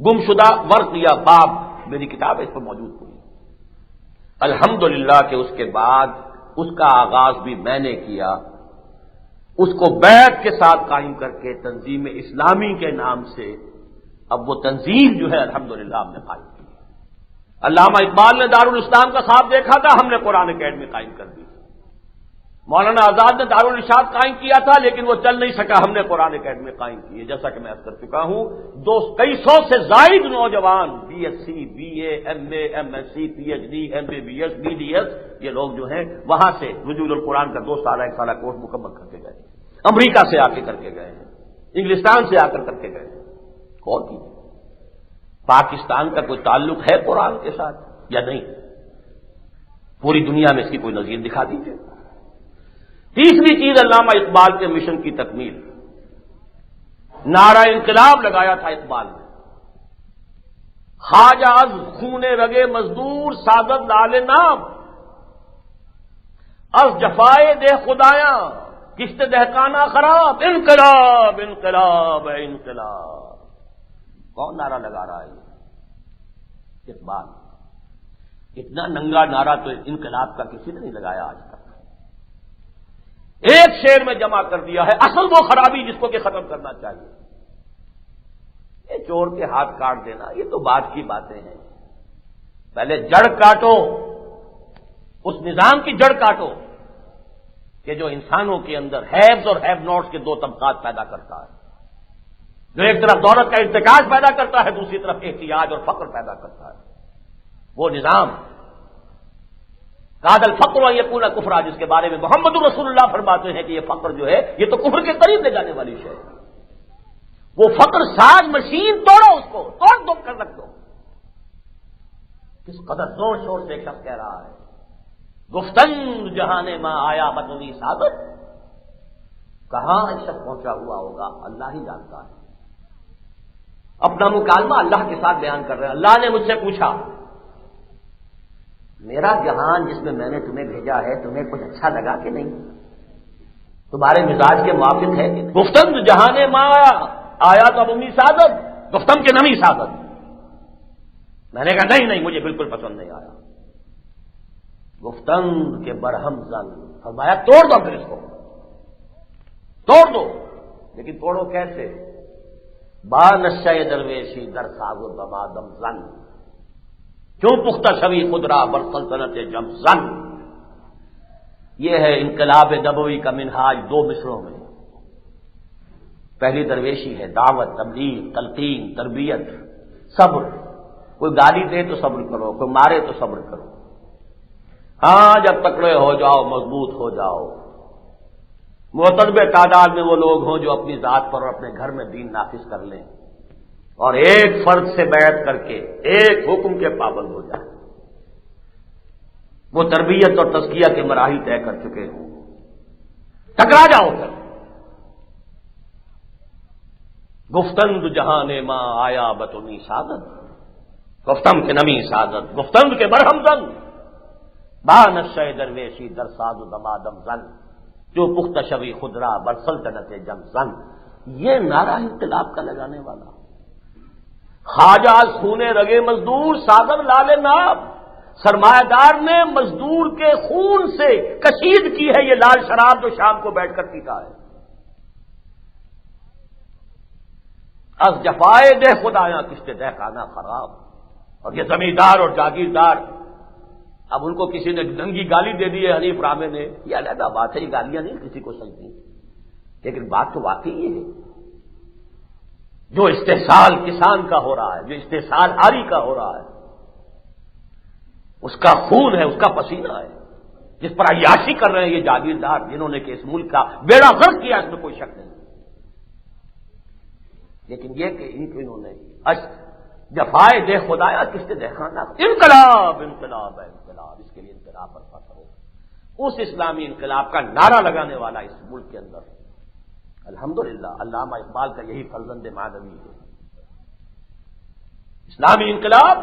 گمشدہ ورق یا باب میری کتاب ہے، اس پر موجود ہوئی۔ الحمدللہ کہ اس کے بعد اس کا آغاز بھی میں نے کیا، اس کو بیعت کے ساتھ قائم کر کے تنظیم اسلامی کے نام سے اب وہ تنظیم جو ہے الحمدللہ ہم نے قائم کی۔ علامہ اقبال نے دارالاسلام کا خواب دیکھا تھا، ہم نے قرآن اکیڈمی قائم کر دی۔ مولانا آزاد نے دارالارشاد قائم کیا تھا لیکن وہ چل نہیں سکا، ہم نے قرآن اکیڈمی قائم کی ہے۔ جیسا کہ میں عرض کر چکا ہوں، کئی سو سے زائد نوجوان B S C, B A, M A, M S C, P H D, M B B S, B D S, یہ لوگ جو ہیں وہاں سے نزول القرآن کا 2 سالہ 1 سالہ کورس مکمل کر کے گئے، امریکہ سے آ کے کر کے گئے ہیں، انگلستان سے آ کر کے گئے ہیں۔ اور کی پاکستان کا کوئی تعلق ہے قرآن کے ساتھ یا نہیں؟ پوری دنیا میں اس کی کوئی نظیر دکھا دیجیے۔ تیسری چیز علامہ اقبال کے مشن کی تکمیل، نعرہ انقلاب لگایا تھا اقبال نے، خواجہ از خون رگے مزدور سعادت لال نام، از جفائے دہ خدایاں کشت دہقانہ خراب، انقلاب انقلاب ہے انقلاب۔ کون نعرہ لگا رہا ہے؟ اقبال۔ اتنا ننگا نعرہ تو انقلاب کا کسی نے نہیں لگایا آج تک۔ ایک شعر میں جمع کر دیا ہے اصل وہ خرابی جس کو کہ ختم کرنا چاہیے۔ یہ چور کے ہاتھ کاٹ دینا یہ تو بعد کی باتیں ہیں، پہلے جڑ کاٹو، اس نظام کی جڑ کاٹو کہ جو انسانوں کے اندر ہیوز اور ہیو ناٹس کے 2 طبقات پیدا کرتا ہے، جو ایک طرف دولت کا ارتکاز پیدا کرتا ہے، دوسری طرف احتیاج اور فقر پیدا کرتا ہے۔ وہ نظام کاد الفقر و یکون کفرا، جس کے بارے میں محمد رسول اللہ فرماتے ہیں کہ یہ فقر جو ہے یہ تو کفر کے قریب لے جانے والی شے ہے۔ وہ فقر ساز مشین توڑو، اس کو توڑ دو کر رکھ دو۔ کس قدر زور شور سے ایک شخص کہہ رہا ہے، گفتن جہان ماں آیا بدنی سعادت، کہاں اس شخص پہنچا ہوا ہوگا اللہ ہی جانتا ہے۔ اپنا مکالمہ اللہ کے ساتھ بیان کر رہے ہیں۔ اللہ نے مجھ سے پوچھا میرا جہان جس میں نے تمہیں بھیجا ہے تمہیں کچھ اچھا لگا کہ نہیں؟ تمہارے مزاج کے موافق ہے کہ نہیں؟ گفتن جہان ماں آیا تو امی سعادت، گفتن کے نمی سعادت۔ میں نے کہا نہیں مجھے بالکل پسند نہیں آیا۔ گفتن کے برہم زن، فرمایا توڑ دو، پھر اس کو توڑ دو، لیکن توڑو کیسے؟ با نشہ درویشی در ساز و دمادم زن، کیوں پختہ شوی خدرا بر سلطنت جم زن۔ یہ ہے انقلاب نبوی کا منہاج 2 مصروں میں۔ پہلی درویشی ہے، دعوت، تبلیغ، تلقین، تربیت، صبر۔ کوئی گالی دے تو صبر کرو، کوئی مارے تو صبر کرو۔ ہاں جب تکڑے ہو جاؤ، مضبوط ہو جاؤ، معتدب تعداد میں وہ لوگ ہوں جو اپنی ذات پر اور اپنے گھر میں دین نافذ کر لیں اور ایک فرد سے بیعت کر کے ایک حکم کے پابند ہو جائے، وہ تربیت اور تزکیہ کے مراحل طے کر چکے ہوں، ٹکرا جاؤ پھر۔ گفتند جہان ماں آیا بتنی سعادت، گفتم کے نمی سعادت، گفتند کے برہم زن، با نشہ درویشی در ساز و دمادم زن، جو پختہ شوی خدرا بر سلطنت جم زن۔ یہ نعرہ انقلاب کا لگانے والا، خواجہ خون رگے مزدور ساگر لال ناب، سرمایہ دار نے مزدور کے خون سے کشید کی ہے یہ لال شراب جو شام کو بیٹھ کر پیتا ہے۔ از جفائے دہ خدایاں کشت دہقانہ خراب، اور یہ زمیندار اور جاگیردار، اب ان کو کسی نے ننگی گالی دے دی ہے حنیف رامے نے، یہ علیحدہ بات ہے، یہ گالیاں نہیں کسی کو سجتی، لیکن بات تو واقعی یہ ہے جو استحصال کسان کا ہو رہا ہے، جو استحصال آری کا ہو رہا ہے، اس کا خون ہے، اس کا پسینہ ہے، جس پر عیاشی کر رہے ہیں یہ جاگیردار جنہوں نے کہ اس ملک کا بیڑا غرق کیا، اس میں کوئی شک نہیں، لیکن یہ کہ انہوں نے جفائے دے خدایا کس نے دہقانہ، انقلاب انقلاب ہے انقلاب، اس کے لیے انقلاب برپا کرو۔ اس اسلامی انقلاب کا نعرہ لگانے والا اس ملک کے اندر الحمدللہ علامہ اقبال کا یہی فرزند معنوی ہے۔ اسلامی انقلاب،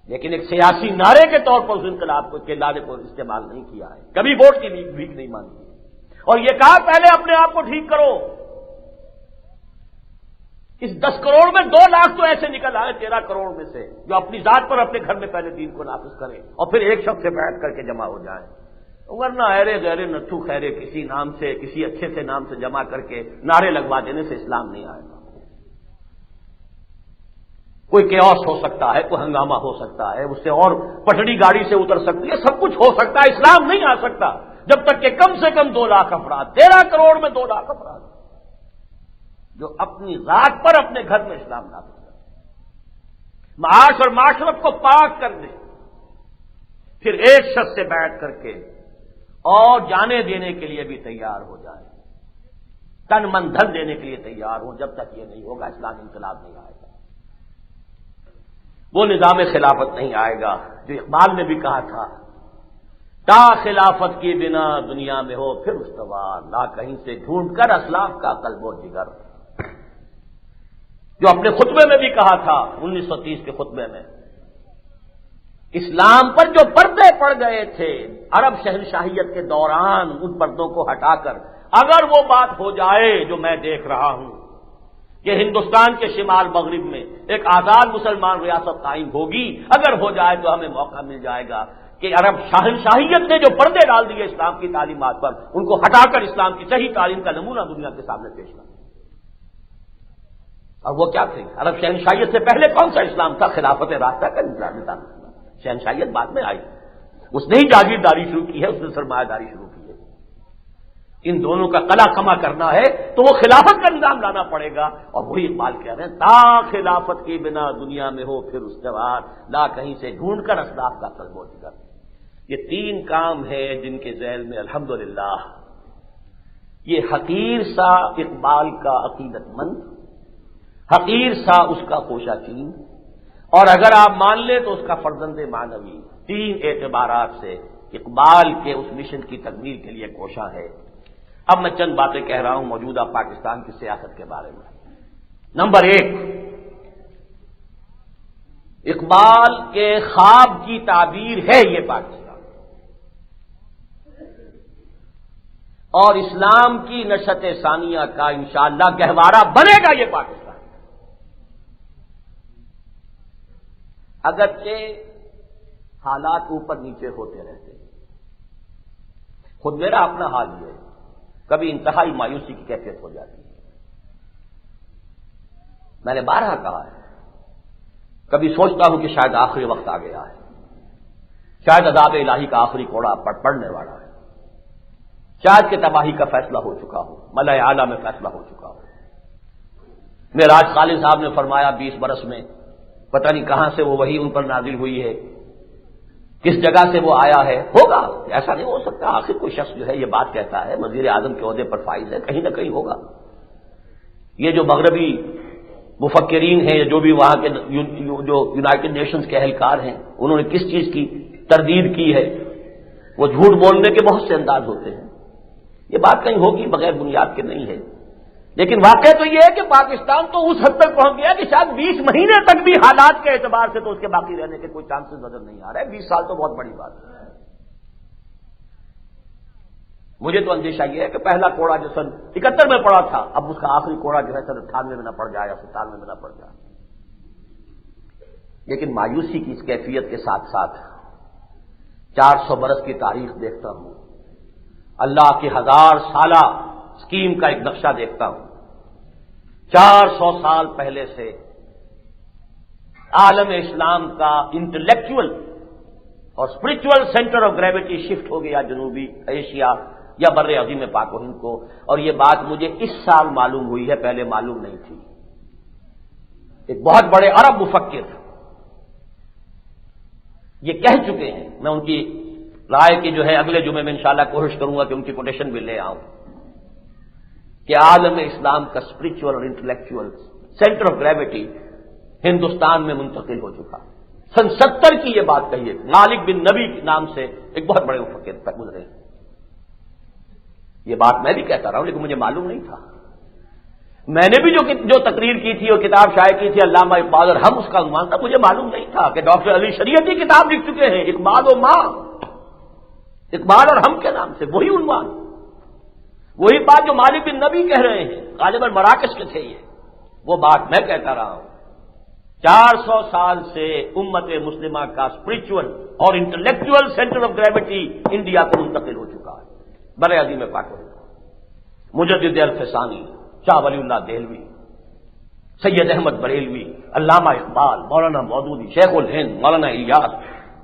لیکن ایک سیاسی نعرے کے طور پر اس انقلاب کے نعرے کو استعمال نہیں کیا ہے، کبھی ووٹ کی بھیک نہیں مانگی، اور یہ کہا پہلے اپنے آپ کو ٹھیک کرو۔ اس 10 کروڑ میں 2 لاکھ تو ایسے نکل آئے 13 کروڑ میں سے، جو اپنی ذات پر اپنے گھر میں پہلے دین کو نافذ کریں اور پھر ایک شخص سے بیعت کر کے جمع ہو جائیں، ورنہ ایرے غیرے نتھو خیرے کسی نام سے، کسی اچھے سے نام سے جمع کر کے نعرے لگوا دینے سے اسلام نہیں آئے گا۔ کوئی کیوس ہو سکتا ہے، کوئی ہنگامہ ہو سکتا ہے، اس سے اور پٹڑی گاڑی سے اتر سکتی ہے، سب کچھ ہو سکتا ہے، اسلام نہیں آ سکتا جب تک کہ کم سے کم 2 لاکھ افراد، 13 کروڑ میں 2 لاکھ افراد جو اپنی ذات پر اپنے گھر میں اسلام نافذ کریں، معاش اور معاشرت کو پاک کر دیں، پھر ایک شخص سے بیعت کر کے اور جانے دینے کے لیے بھی تیار ہو جائے، تن من دھن دینے کے لیے تیار ہوں، جب تک یہ نہیں ہوگا اسلامی انقلاب نہیں آئے گا، وہ نظام خلافت نہیں آئے گا جو اقبال نے بھی کہا تھا، تا خلافت کی بنا دنیا میں ہو پھر استوار، لا کہیں سے ڈھونڈ کر اسلاف کا قلب و جگر، جو اپنے خطبے میں بھی کہا تھا 1930 کے خطبے میں، اسلام پر جو پردے پڑ گئے تھے عرب شہنشاہیت کے دوران، ان پردوں کو ہٹا کر اگر وہ بات ہو جائے جو میں دیکھ رہا ہوں کہ ہندوستان کے شمال مغرب میں ایک آزاد مسلمان ریاست قائم ہوگی، اگر ہو جائے تو ہمیں موقع مل جائے گا کہ عرب شہنشاہیت نے جو پردے ڈال دیے اسلام کی تعلیمات پر، ان کو ہٹا کر اسلام کی صحیح تعلیم کا نمونہ دنیا کے سامنے پیش کریں۔ اور وہ کیا تھی؟ عرب شہنشاہیت سے پہلے کون سا اسلام تھا؟ خلافت راستہ کا نظام تھا، شہنشاہیت بعد میں آئی، اس نے ہی جاگیرداری شروع کی ہے، اس نے سرمایہ داری شروع کی ہے۔ ان دونوں کا قلا کما کرنا ہے تو وہ خلافت کا نظام لانا پڑے گا، اور وہی اقبال کہہ رہے ہیں، تا خلافت کی بنا دنیا میں ہو پھر استوار، لا کہیں سے ڈھونڈ کر اسلاف کا قلب و جگر۔ یہ 3 کام ہیں جن کے ذیل میں الحمدللہ یہ حقیر سا اقبال کا عقیدت مند، حقیر سا اس کا کوشہ چین، اور اگر آپ مان لیں تو اس کا فرزند معنوی، 3 اعتبارات سے اقبال کے اس مشن کی تکمیل کے لیے کوشاں ہے۔ اب میں چند باتیں کہہ رہا ہوں موجودہ پاکستان کی سیاست کے بارے میں۔ نمبر 1، اقبال کے خواب کی تعبیر ہے یہ پاکستان، اور اسلام کی نشأت ثانیہ کا انشاءاللہ گہوارہ بنے گا یہ پاکستان۔ اگرچہ حالات اوپر نیچے ہوتے رہتے، خود میرا اپنا حال یہ ہے، کبھی انتہائی مایوسی کی کیفیت ہو جاتی ہے، میں نے بارہا کہا ہے، کبھی سوچتا ہوں کہ شاید آخری وقت آ گیا ہے، شاید عذاب الہی کا آخری کوڑا پڑنے والا ہے، شاید کہ تباہی کا فیصلہ ہو چکا ہو، ملأ اعلیٰ میں فیصلہ ہو چکا ہو۔ معراج خالد صاحب نے فرمایا 20 برس میں پتہ نہیں کہاں سے وہ وحی ان پر نازل ہوئی ہے، کس جگہ سے وہ آیا ہے، ہوگا، ایسا نہیں ہو سکتا، آخر کوئی شخص جو ہے یہ بات کہتا ہے، وزیر اعظم کے عہدے پر فائز ہے، کہیں نہ کہیں ہوگا۔ یہ جو مغربی مفکرین ہیں، جو بھی وہاں کے جو یونائٹڈ نیشنز کے اہلکار ہیں، انہوں نے کس چیز کی تردید کی ہے، وہ جھوٹ بولنے کے بہت سے انداز ہوتے ہیں، یہ بات کہیں ہوگی، بغیر بنیاد کے نہیں ہے۔ لیکن واقعہ تو یہ ہے کہ پاکستان تو اس حد تک پہنچ گیا کہ شاید 20 مہینے تک بھی حالات کے اعتبار سے تو اس کے باقی رہنے کے کوئی چانسز نظر نہیں آ رہے، 20 سال تو بہت بڑی بات ہے۔ مجھے تو اندیشہ یہ ہے کہ پہلا کوڑا جو سن 71 میں پڑا تھا، اب اس کا آخری کوڑا جو ہے سن 98 میں نہ پڑ جائے یا 97 میں نہ پڑ جائے۔ لیکن مایوسی کی اس کیفیت کے ساتھ ساتھ 400 برس کی تاریخ دیکھتا ہوں، اللہ کی 1000 سالہ اسکیم کا ایک نقشہ دیکھتا ہوں، 400 سال پہلے سے عالم اسلام کا انٹلیکچوئل اور spiritual centre of gravity shift ہو گیا جنوبی ایشیا یا بر عظیم پاک و ہند کو، اور یہ بات مجھے اس سال معلوم ہوئی ہے، پہلے معلوم نہیں تھی۔ ایک بہت بڑے عرب مفکر یہ کہہ چکے ہیں، میں ان کی رائے کی جو ہے اگلے جمعے میں انشاءاللہ کوشش کروں گا کہ ان کی کوٹیشن بھی لے آؤں، کہ عالم اسلام کا اسپرچل اور intellectual centre of gravity Hindustan میں منتقل ہو چکا۔ سن 70 کی یہ بات کہی ہے، مالک بن نبی کے نام سے ایک بہت بڑے مفکر تک گزرے۔ یہ بات میں بھی کہتا رہا ہوں لیکن مجھے معلوم نہیں تھا۔ میں نے بھی جو تقریر کی تھی اور کتاب شائع کی تھی علامہ اقبال اور ہم، اس کا عنوان تھا، مجھے معلوم نہیں تھا کہ ڈاکٹر علی شریعتی کتاب لکھ چکے ہیں اقبال و ماں، اقبال اور ہم کے نام سے، وہی عنوان، وہی بات جو مالک بن نبی کہہ رہے ہیں، غالباً مراکش کے تھے یہ، وہ بات میں کہتا رہا ہوں۔ 400 سال سے امت مسلمہ کا اسپرچول اور intellectual centre of gravity India کو منتقل ہو چکا ہے، بر عظیم پاک مجدد الفسانی، شاہ ولی اللہ دہلوی، سید احمد بریلوی، علامہ اقبال، مولانا مودودی، شیخ الہند مولانا الیاس،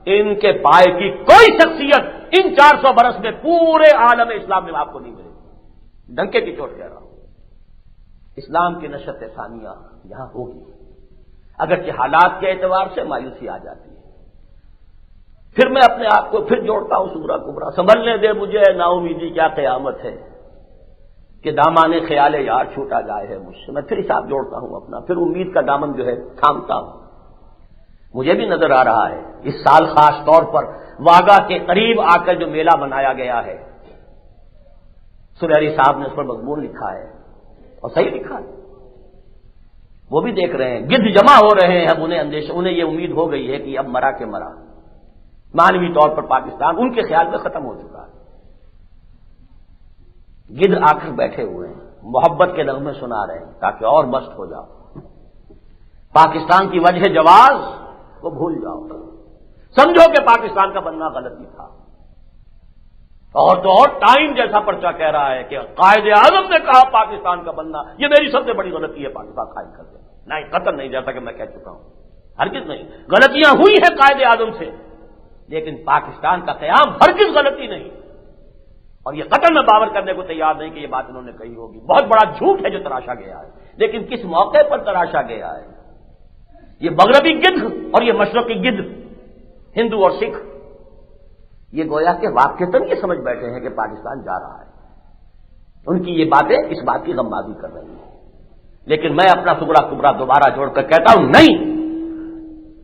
ان کے پائے کی کوئی شخصیت ان 400 برس میں پورے عالم اسلام میں آپ کو نہیں ملے گی، ڈنکے کی چوٹ کہہ رہا ہوں۔ اسلام کی نشت ثانیہ یہاں ہوگی، اگرچہ حالات کے اعتبار سے مایوسی آ جاتی ہے۔ پھر میں اپنے آپ کو پھر جوڑتا ہوں سورہ کبریٰ، سنبھلنے دے مجھے نا امیدی کیا قیامت ہے، کہ دامان خیال یار چھوٹا جائے ہے مجھ سے۔ میں پھر حساب جوڑتا ہوں اپنا، پھر امید کا دامن جو ہے تھامتا ہوں۔ مجھے بھی نظر آ رہا ہے اس سال خاص طور پر واگا کے قریب آ کر جو میلہ بنایا گیا ہے، سریری صاحب نے اس پر مضمون لکھا ہے اور صحیح لکھا ہے، وہ بھی دیکھ رہے ہیں، گدھ جمع ہو رہے ہیں، اب انہیں یہ امید ہو گئی ہے کہ اب مرا کے مرا، مانوی طور پر پاکستان ان کے خیال میں ختم ہو چکا ہے۔ گدھ آ کر بیٹھے ہوئے ہیں، محبت کے نغمے سنا رہے ہیں تاکہ اور مست ہو جاؤ، پاکستان کی وجہ جواز کو بھول جاؤ، سمجھو کہ پاکستان کا بننا غلطی تھا۔ اور تو اور ٹائم جیسا پرچہ کہہ رہا ہے کہ قائد اعظم نے کہا پاکستان کا بننا یہ میری سب سے بڑی غلطی ہے، پاکستان قائم کر دیں، نہیں قطر نہیں، جیسا کہ میں کہہ چکا ہوں، ہرگز نہیں، غلطیاں ہوئی ہیں قائد اعظم سے، لیکن پاکستان کا قیام ہرگز غلطی نہیں، اور یہ قطر میں باور کرنے کو تیار نہیں کہ یہ بات انہوں نے کہی ہوگی۔ بہت بڑا جھوٹ ہے جو تراشا گیا ہے، لیکن کس موقع پر تراشا گیا ہے؟ یہ مغربی گدھ اور یہ مشرقی گدھ، ہندو اور سکھ، یہ گویا کہ واقعتاً یہ سمجھ بیٹھے ہیں کہ پاکستان جا رہا ہے، ان کی یہ باتیں اس بات کی غمازی کر رہی ہیں، لیکن میں اپنا سورہ کبریٰ دوبارہ جوڑ کر کہتا ہوں نہیں،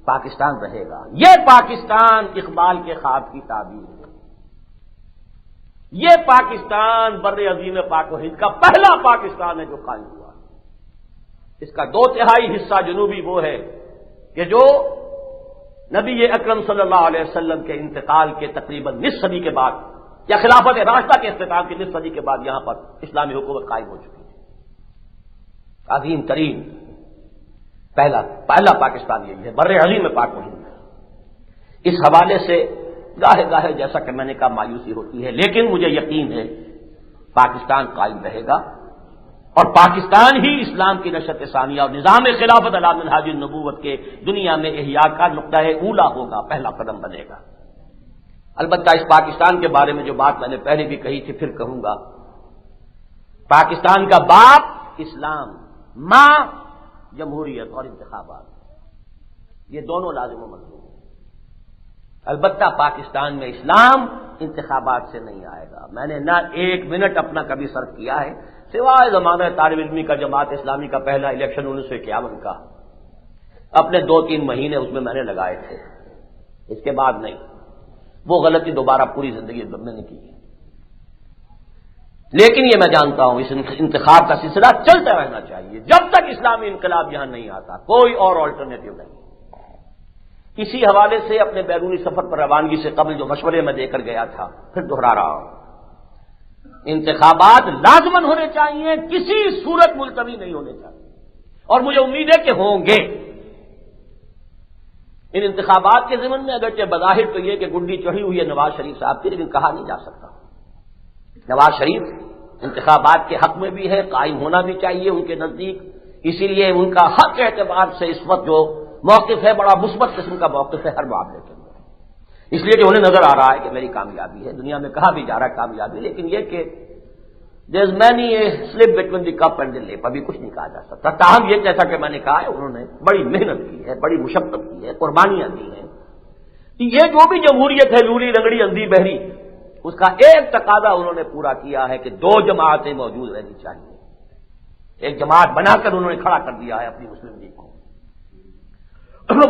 پاکستان رہے گا۔ یہ پاکستان اقبال کے خواب کی تعبیر ہے، یہ پاکستان بر عظیم پاک و ہند کا پہلا پاکستان ہے جو قائم ہوا، اس کا 2/3 حصہ جنوبی وہ ہے کہ جو نبی اکرم صلی اللہ علیہ وسلم کے انتقال کے تقریباً نصف صدی کے بعد یا خلافت راشدہ کے اختتام کی نصف صدی کے بعد یہاں پر اسلامی حکومت قائم ہو چکی ہے۔ عظیم ترین پہلا پاکستان یہی ہے، بر عظیم پاک و ہند۔ اس حوالے سے گاہے گاہے جیسا کہ میں نے کہا مایوسی ہوتی ہے، لیکن مجھے یقین ہے پاکستان قائم رہے گا، اور پاکستان ہی اسلام کی نشت ثانیہ اور نظام خلافت علی منہاج النبوت کے دنیا میں احیاء کا نقطہ اولا ہوگا، پہلا قدم بنے گا۔ البتہ اس پاکستان کے بارے میں جو بات میں نے پہلے بھی کہی تھی پھر کہوں گا، پاکستان کا باپ اسلام، ماں جمہوریت اور انتخابات، یہ دونوں لازم و ملزوم ہیں۔ البتہ پاکستان میں اسلام انتخابات سے نہیں آئے گا۔ میں نے نہ ایک منٹ اپنا کبھی صرف کیا ہے سوائے زمانہ طالب علمی کا جماعت اسلامی کا پہلا الیکشن 1951 کا، اپنے 2-3 مہینے اس میں نے لگائے تھے، اس کے بعد نہیں، وہ غلطی دوبارہ پوری زندگی میں نے کی۔ لیکن یہ میں جانتا ہوں اس انتخاب کا سلسلہ چلتا رہنا چاہیے جب تک اسلامی انقلاب یہاں نہیں آتا، کوئی اور آلٹرنیٹو نہیں۔ اسی حوالے سے اپنے بیرونی سفر پر روانگی سے قبل جو مشورے میں دے کر گیا تھا پھر دہرا رہا ہوں، انتخابات لازماً ہونے چاہیے، کسی صورت ملتوی نہیں ہونے چاہیے، اور مجھے امید ہے کہ ہوں گے۔ ان انتخابات کے ضمن میں اگرچہ بظاہر تو یہ کہ گڈی چڑھی ہوئی ہے نواز شریف صاحب کی، لیکن کہا نہیں جا سکتا، نواز شریف انتخابات کے حق میں بھی ہے، قائم ہونا بھی چاہیے ان کے نزدیک، اسی لیے ان کا حق اعتبار سے اس وقت جو موقف ہے بڑا مثبت قسم کا موقف ہے ہر معاملے کے اندر، اس لیے کہ انہیں نظر آ رہا ہے کہ میری کامیابی ہے، دنیا میں کہا بھی جا رہا ہے کامیابی، لیکن یہ کہ there is many a slip between the cup and the lip, ابھی کچھ نہیں کہا جا سکتا۔ تاہم یہ جیسا کہ میں نے کہا ہے انہوں نے بڑی محنت کی ہے، بڑی مشقت کی ہے، قربانیاں دی ہیں، یہ جو بھی جمہوریت ہے لولی لنگڑی اندھی بہری، اس کا ایک تقاضا انہوں نے پورا کیا ہے کہ 2 جماعتیں موجود رہنی چاہیے۔ ایک جماعت بنا کر انہوں نے کھڑا کر دیا ہے اپنی مسلم لیگ کو،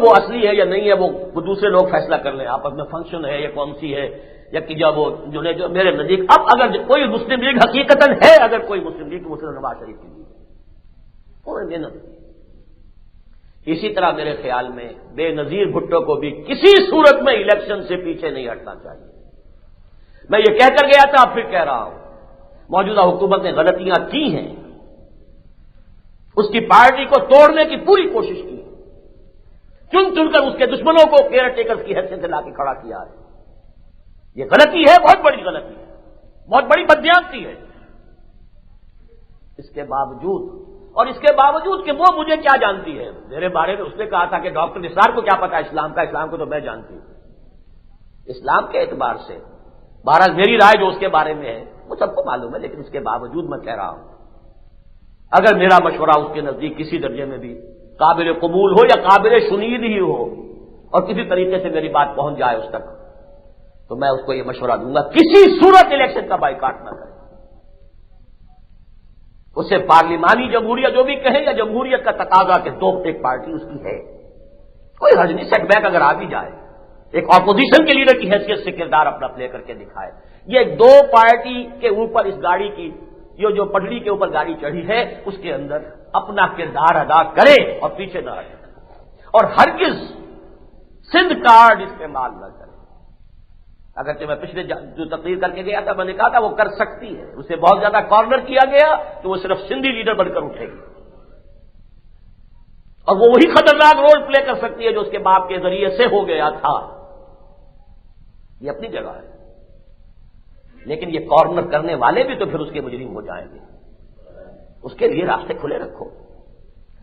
وہ اصلی ہے یا نہیں ہے وہ دوسرے لوگ فیصلہ کر لیں، آپس میں فنکشن ہے یا کون سی ہے یا کہ جب وہ جو میرے نزدیک اب اگر کوئی مسلم لیگ حقیقتاً ہے، اگر کوئی مسلم لیگ تو مسلم نواز شریف کی لیگ ہے، انہوں نے محنت کی۔ اسی طرح میرے خیال میں بے نظیر بھٹو کو بھی کسی صورت میں الیکشن سے پیچھے نہیں ہٹنا چاہیے۔ میں یہ کہہ کر گیا تھا، اب پھر کہہ رہا ہوں، موجودہ حکومت نے غلطیاں کی ہیں، اس کی پارٹی کو توڑنے کی پوری کوشش کی، چن چن کر اس کے دشمنوں کو کیئر ٹیکر کی حیثیت سے لا کے کھڑا کیا ہے۔ یہ غلطی ہے، بہت بڑی غلطی ہے، بہت بڑی بددیانتی ہے۔ اس کے باوجود، اور اس کے باوجود کہ وہ مجھے کیا جانتی ہے میرے بارے میں، اس نے کہا تھا کہ ڈاکٹر نثار کو کیا پتا اسلام کا، اسلام کو تو میں جانتی ہوں۔ اسلام کے اعتبار سے بہرحال میری رائے جو اس کے بارے میں ہے وہ سب کو معلوم ہے، لیکن اس کے باوجود میں کہہ رہا ہوں، اگر میرا مشورہ اس کے نزدیک کسی درجے میں بھی قابل قبول ہو یا قابل شنید ہی ہو اور کسی طریقے سے میری بات پہنچ جائے اس تک، تو میں اس کو یہ مشورہ دوں گا کسی صورت الیکشن کا بائیکاٹ نہ کرے۔ اسے پارلیمانی جمہوریت جو بھی کہیں یا جمہوریت کا تقاضا کہ دو ایک پارٹی اس کی ہے، کوئی حرج نہیں، سیٹ بیک اگر آ بھی جائے، ایک اپوزیشن کے لیڈر کی حیثیت سے کردار اپنا پلے کر کے دکھائے۔ یہ دو پارٹی کے اوپر اس گاڑی کی یہ جو پٹڑی کے اوپر گاڑی چڑھی ہے اس کے اندر اپنا کردار ادا کرے اور پیچھے نہ ہٹے، اور ہرگز سندھ کارڈ استعمال نہ کرے۔ اگرچہ میں پچھلے جو تقریر کر کے گیا تھا میں نے کہا تھا وہ کر سکتی ہے، اسے بہت زیادہ کارنر کیا گیا تو وہ صرف سندھی لیڈر بن کر اٹھے گی، اور وہ وہی خطرناک رول پلے کر سکتی ہے جو اس کے باپ کے ذریعے سے ہو گیا تھا۔ یہ اپنی جگہ ہے، لیکن یہ کارنر کرنے والے بھی تو پھر اس کے مجرم ہو جائیں گے۔ اس کے لیے راستے کھلے رکھو،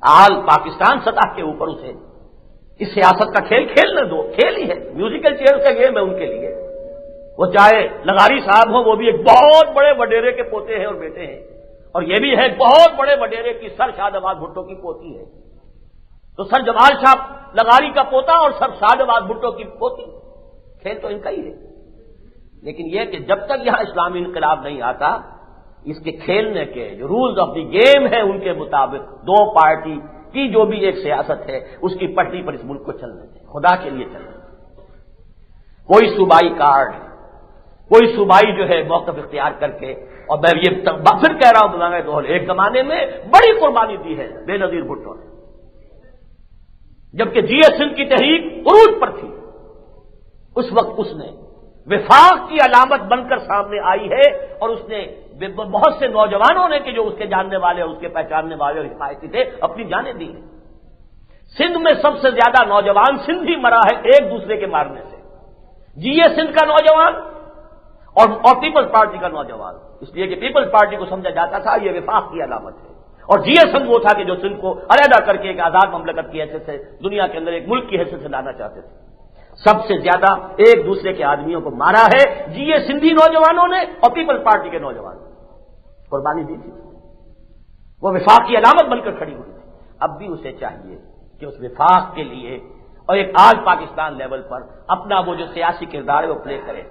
آل پاکستان سطح کے اوپر اسے اس سیاست کا کھیل کھیلنے دو، کھیل ہی ہے، میوزیکل چیئر کا گیم ہے ان کے لیے۔ وہ چاہے لغاری صاحب ہوں، وہ بھی ایک بہت بڑے وڈیرے کے پوتے ہیں اور بیٹے ہیں، اور یہ بھی ہے بہت بڑے وڈیرے کی سر شاداباد بھٹو کی پوتی ہے، تو سر جمال شاہ لغاری کا پوتا اور سر شاداباد بھٹو کی پوتی، کھیل تو ان کا ہی ہے۔ لیکن یہ کہ جب تک یہاں اسلامی انقلاب نہیں آتا، اس کے کھیلنے کے جو رولز آف دی گیم ہے ان کے مطابق دو پارٹی کی جو بھی ایک سیاست ہے اس کی پٹری پر اس ملک کو چلنے دیں، خدا کے لیے چلنے دیں۔ کوئی صوبائی کارڈ، کوئی صوبائی جو ہے موقف اختیار کر کے، اور میں یہ پھر کہہ رہا ہوں بلائے دوہل، ایک زمانے میں بڑی قربانی دی ہے بے نظیر بھٹو نے، جبکہ جی ایس سندھ کی تحریک عروج پر تھی، اس وقت اس نے وفاق کی علامت بن کر سامنے آئی ہے، اور اس نے بہت سے نوجوانوں نے کہ جو اس کے جاننے والے اور اس کے پہچاننے والے اور حفاظتی تھے اپنی جانیں دی ہیں۔ سندھ میں سب سے زیادہ نوجوان سندھی مرا ہے ایک دوسرے کے مارنے سے، جی اے سندھ کا نوجوان اور پیپلز پارٹی کا نوجوان، اس لیے کہ پیپلز پارٹی کو سمجھا جاتا تھا یہ وفاق کی علامت ہے، اور جی اے سندھ وہ تھا کہ جو سندھ کو علیحدہ کر کے ایک آزاد مملکت کی حیثیت سے دنیا کے اندر ایک ملک کی حیثیت سے لانا چاہتے تھے۔ سب سے زیادہ ایک دوسرے کے آدمیوں کو مارا ہے جی اے سندھی نوجوانوں نے اور پیپلز پارٹی کے نوجوانوں نے، قربانی دی تھی، وہ وفاق کی علامت بن کر کھڑی ہوئی تھی۔ اب بھی اسے چاہیے کہ اس وفاق کے لیے اور ایک آج پاکستان لیول پر اپنا وہ جو سیاسی کردار ہے وہ پلے کرے۔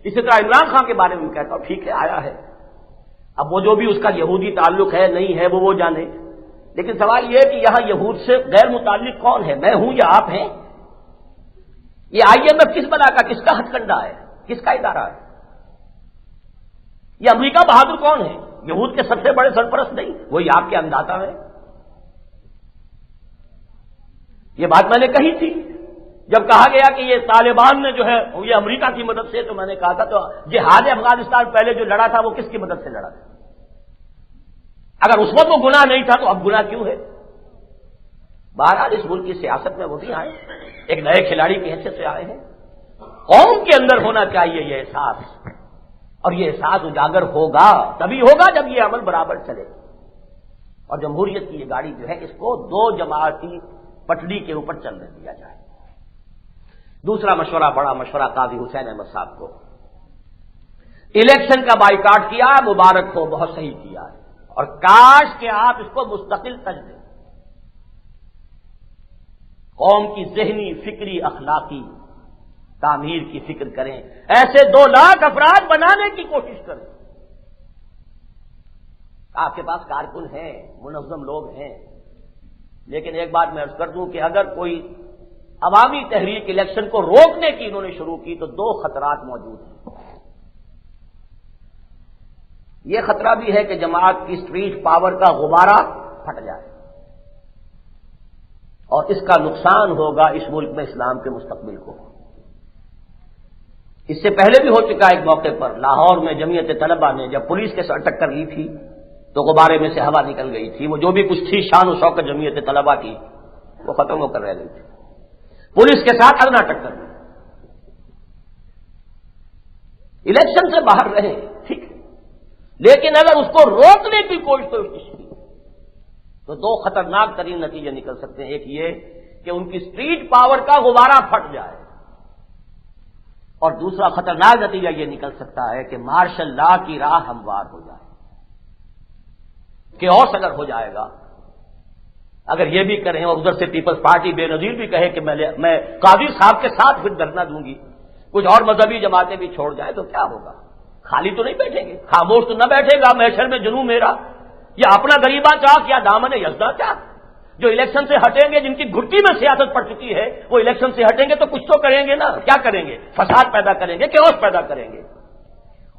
اسی طرح عمران خان کے بارے میں کہتا ہوں ٹھیک ہے آیا ہے، اب وہ جو بھی اس کا یہودی تعلق ہے نہیں ہے وہ جانے، لیکن سوال یہ ہے کہ یہاں یہود سے غیر متعلق کون ہے، میں ہوں یا آپ ہیں؟ یہ آئی ایم ایف کس بنا کا، کس کا ہتھ کنڈا ہے، کس کا ادارہ ہے؟ یہ امریکہ بہادر کون ہے؟ یہود کے سب سے بڑے سرپرست نہیں، وہی آپ کے انداتا ہے۔ یہ بات میں نے کہی تھی جب کہا گیا کہ یہ طالبان نے جو ہے یہ امریکہ کی مدد سے، تو میں نے کہا تھا تو جہاد افغانستان پہلے جو لڑا تھا وہ کس کی مدد سے لڑا تھا؟ اگر اس وقت وہ گناہ نہیں تھا تو اب گناہ کیوں ہے؟ بہرحال اس ملک کی سیاست میں وہ بھی آئے، ایک نئے کھلاڑی کی حیثیت سے آئے ہیں۔ قوم کے اندر ہونا چاہیے یہ احساس، اور یہ احساس اجاگر ہوگا تبھی ہوگا جب یہ عمل برابر چلے، اور جمہوریت کی یہ گاڑی جو ہے اس کو دو جماعتی پٹڑی کے اوپر چلنے دیا جائے۔ دوسرا مشورہ، بڑا مشورہ قاضی حسین احمد صاحب کو، الیکشن کا بائیکاٹ کیا، مبارک ہو، بہت صحیح کیا ہے، اور کاش کہ آپ اس کو مستقل تج دیں، قوم کی ذہنی، فکری، اخلاقی تعمیر کی فکر کریں، ایسے 2 لاکھ افراد بنانے کی کوشش کریں۔ آپ کے پاس کارکن ہیں، منظم لوگ ہیں، لیکن ایک بات میں عرض کر دوں کہ اگر کوئی عوامی تحریک الیکشن کو روکنے کی انہوں نے شروع کی تو 2 خطرات موجود ہیں۔ یہ خطرہ بھی ہے کہ جماعت کی اسٹریٹ پاور کا غبارہ پھٹ جائے، اور اس کا نقصان ہوگا اس ملک میں اسلام کے مستقبل کو۔ اس سے پہلے بھی ہو چکا ایک موقع پر، لاہور میں جمعیت طلبہ نے جب پولیس کے ساتھ ٹکر لی تھی تو غبارے میں سے ہوا نکل گئی تھی، وہ جو بھی کچھ تھی شان و شوکت جمعیت طلبہ کی وہ ختم ہو کر رہ گئی تھی، پولیس کے ساتھ ادنا ٹکر میں۔ الیکشن سے باہر رہے ٹھیک ہے، لیکن اگر اس کو روکنے کی کوشش کی تو دو خطرناک ترین نتیجے نکل سکتے ہیں۔ ایک یہ کہ ان کی اسٹریٹ پاور کا غبارہ پھٹ جائے، اور دوسرا خطرناک نتیجہ یہ نکل سکتا ہے کہ مارشل لا کی راہ ہموار ہو جائے، کہ اور اگر ہو جائے گا، اگر یہ بھی کریں اور ادھر سے پیپلز پارٹی بے نظیر بھی کہے کہ میں قاضی صاحب کے ساتھ پھر دھرنا دوں گی، کچھ اور مذہبی جماعتیں بھی چھوڑ جائیں تو کیا ہوگا؟ خالی تو نہیں بیٹھیں گے، خاموش تو نہ بیٹھے گا محشر میں جنوں میرا، یا اپنا غریباں چاک یا دامن یزداں چاک۔ جو الیکشن سے ہٹیں گے، جن کی گھٹی میں سیاست پڑ چکی ہے، وہ الیکشن سے ہٹیں گے تو کچھ تو کریں گے نا، کیا کریں گے؟ فساد پیدا کریں گے، کیوس پیدا کریں گے،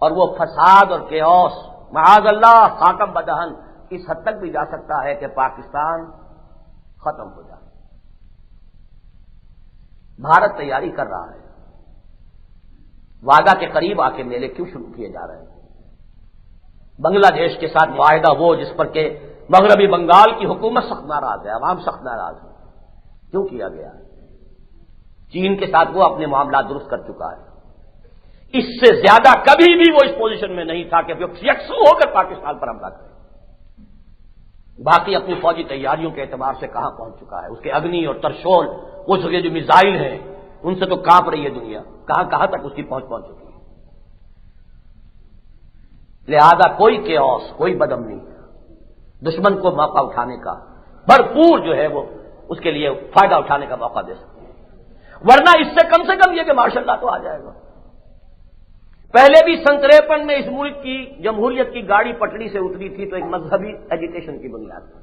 اور وہ فساد اور کیوس معاذ اللہ خاکم بدہن اس حد تک بھی جا سکتا ہے کہ پاکستان ختم ہو جائے۔ بھارت تیاری کر رہا ہے، وعدہ کے قریب آ کے میلے کیوں شروع کیے جا رہے ہیں؟ بنگلہ دیش کے ساتھ معاہدہ وہ جس پر کہ مغربی بنگال کی حکومت سخت ناراض ہے، عوام سخت ناراض ہے، کیوں کیا گیا؟ چین کے ساتھ وہ اپنے معاملات درست کر چکا ہے، اس سے زیادہ کبھی بھی وہ اس پوزیشن میں نہیں تھا کہ یکسو ہو کر پاکستان پر حملہ کرے۔ باقی اپنی فوجی تیاریوں کے اعتبار سے کہاں پہنچ چکا ہے، اس کے اگنی اور ترشول، اس کے جو میزائل ہیں ان سے تو کانپ رہی ہے دنیا، کہاں تک اس کی پہنچ چکی ہے۔ لہذا کوئی کیوس، کوئی بدامنی، دشمن کو موقع اٹھانے کا بھرپور جو ہے وہ اس کے لیے فائدہ اٹھانے کا موقع دے سکتے ہیں، ورنہ اس سے کم یہ کہ ماشاء اللہ تو آ جائے گا۔ پہلے بھی 53 میں اس ملک کی جمہوریت کی گاڑی پٹڑی سے اتری تھی تو ایک مذہبی ایجیٹیشن کی بنیاد پر،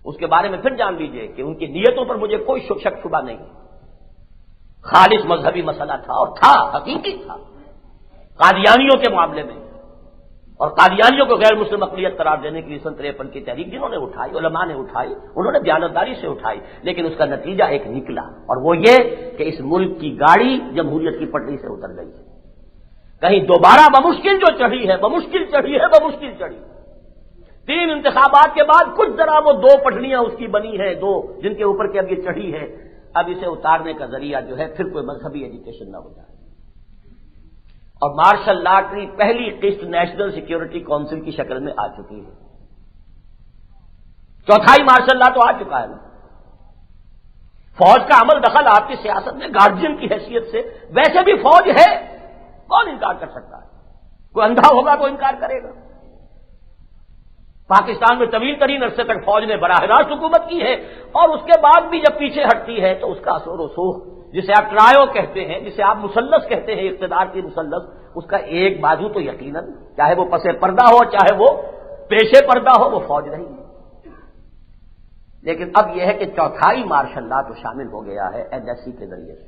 اس کے بارے میں پھر جان لیجئے کہ ان کی نیتوں پر مجھے کوئی شک شبہ نہیں، خالص مذہبی مسئلہ تھا، اور تھا، حقیقی تھا، قادیانیوں کے معاملے میں، اور قادیانیوں کو غیر مسلم اقلیت قرار دینے کے لیے 53 کی تحریک جنہوں نے اٹھائی، علماء نے اٹھائی، انہوں نے دیانتداری سے اٹھائی، لیکن اس کا نتیجہ ایک نکلا، اور وہ یہ کہ اس ملک کی گاڑی جمہوریت کی پٹری سے اتر گئی ہے، کہیں دوبارہ بمشکل جو چڑھی ہے، بمشکل چڑھی۔ 3 انتخابات کے بعد کچھ ذرا وہ 2 پٹڑیاں اس کی بنی ہیں، 2 جن کے اوپر کے اب یہ چڑھی ہے، اب اسے اتارنے کا ذریعہ جو ہے پھر کوئی مذہبی ایجوکیشن نہ ہو جائے۔ اور مارشل لا کی پہلی قسط نیشنل سیکیورٹی کونسل کی شکل میں آ چکی ہے، چوتھائی مارشل لا تو آ چکا ہے نا۔ فوج کا عمل دخل آپ کی سیاست میں گارجین کی حیثیت سے، ویسے بھی فوج ہے، کون انکار کر سکتا ہے؟ کوئی اندھا ہوگا تو انکار کرے گا۔ پاکستان میں طویل ترین عرصے تک فوج نے براہ راست حکومت کی ہے، اور اس کے بعد بھی جب پیچھے ہٹتی ہے تو اس کا اثر و رسوخ، جسے آپ ٹرائیو کہتے ہیں، جسے آپ مثلث کہتے ہیں، اقتدار کی مثلث، اس کا ایک بازو تو یقیناً چاہے وہ پس پردہ ہو چاہے وہ پیشے پردہ ہو، وہ فوج رہی ہے۔ لیکن اب یہ ہے کہ چوتھائی مارشل لا تو شامل ہو گیا ہے NSC کے ذریعے سے۔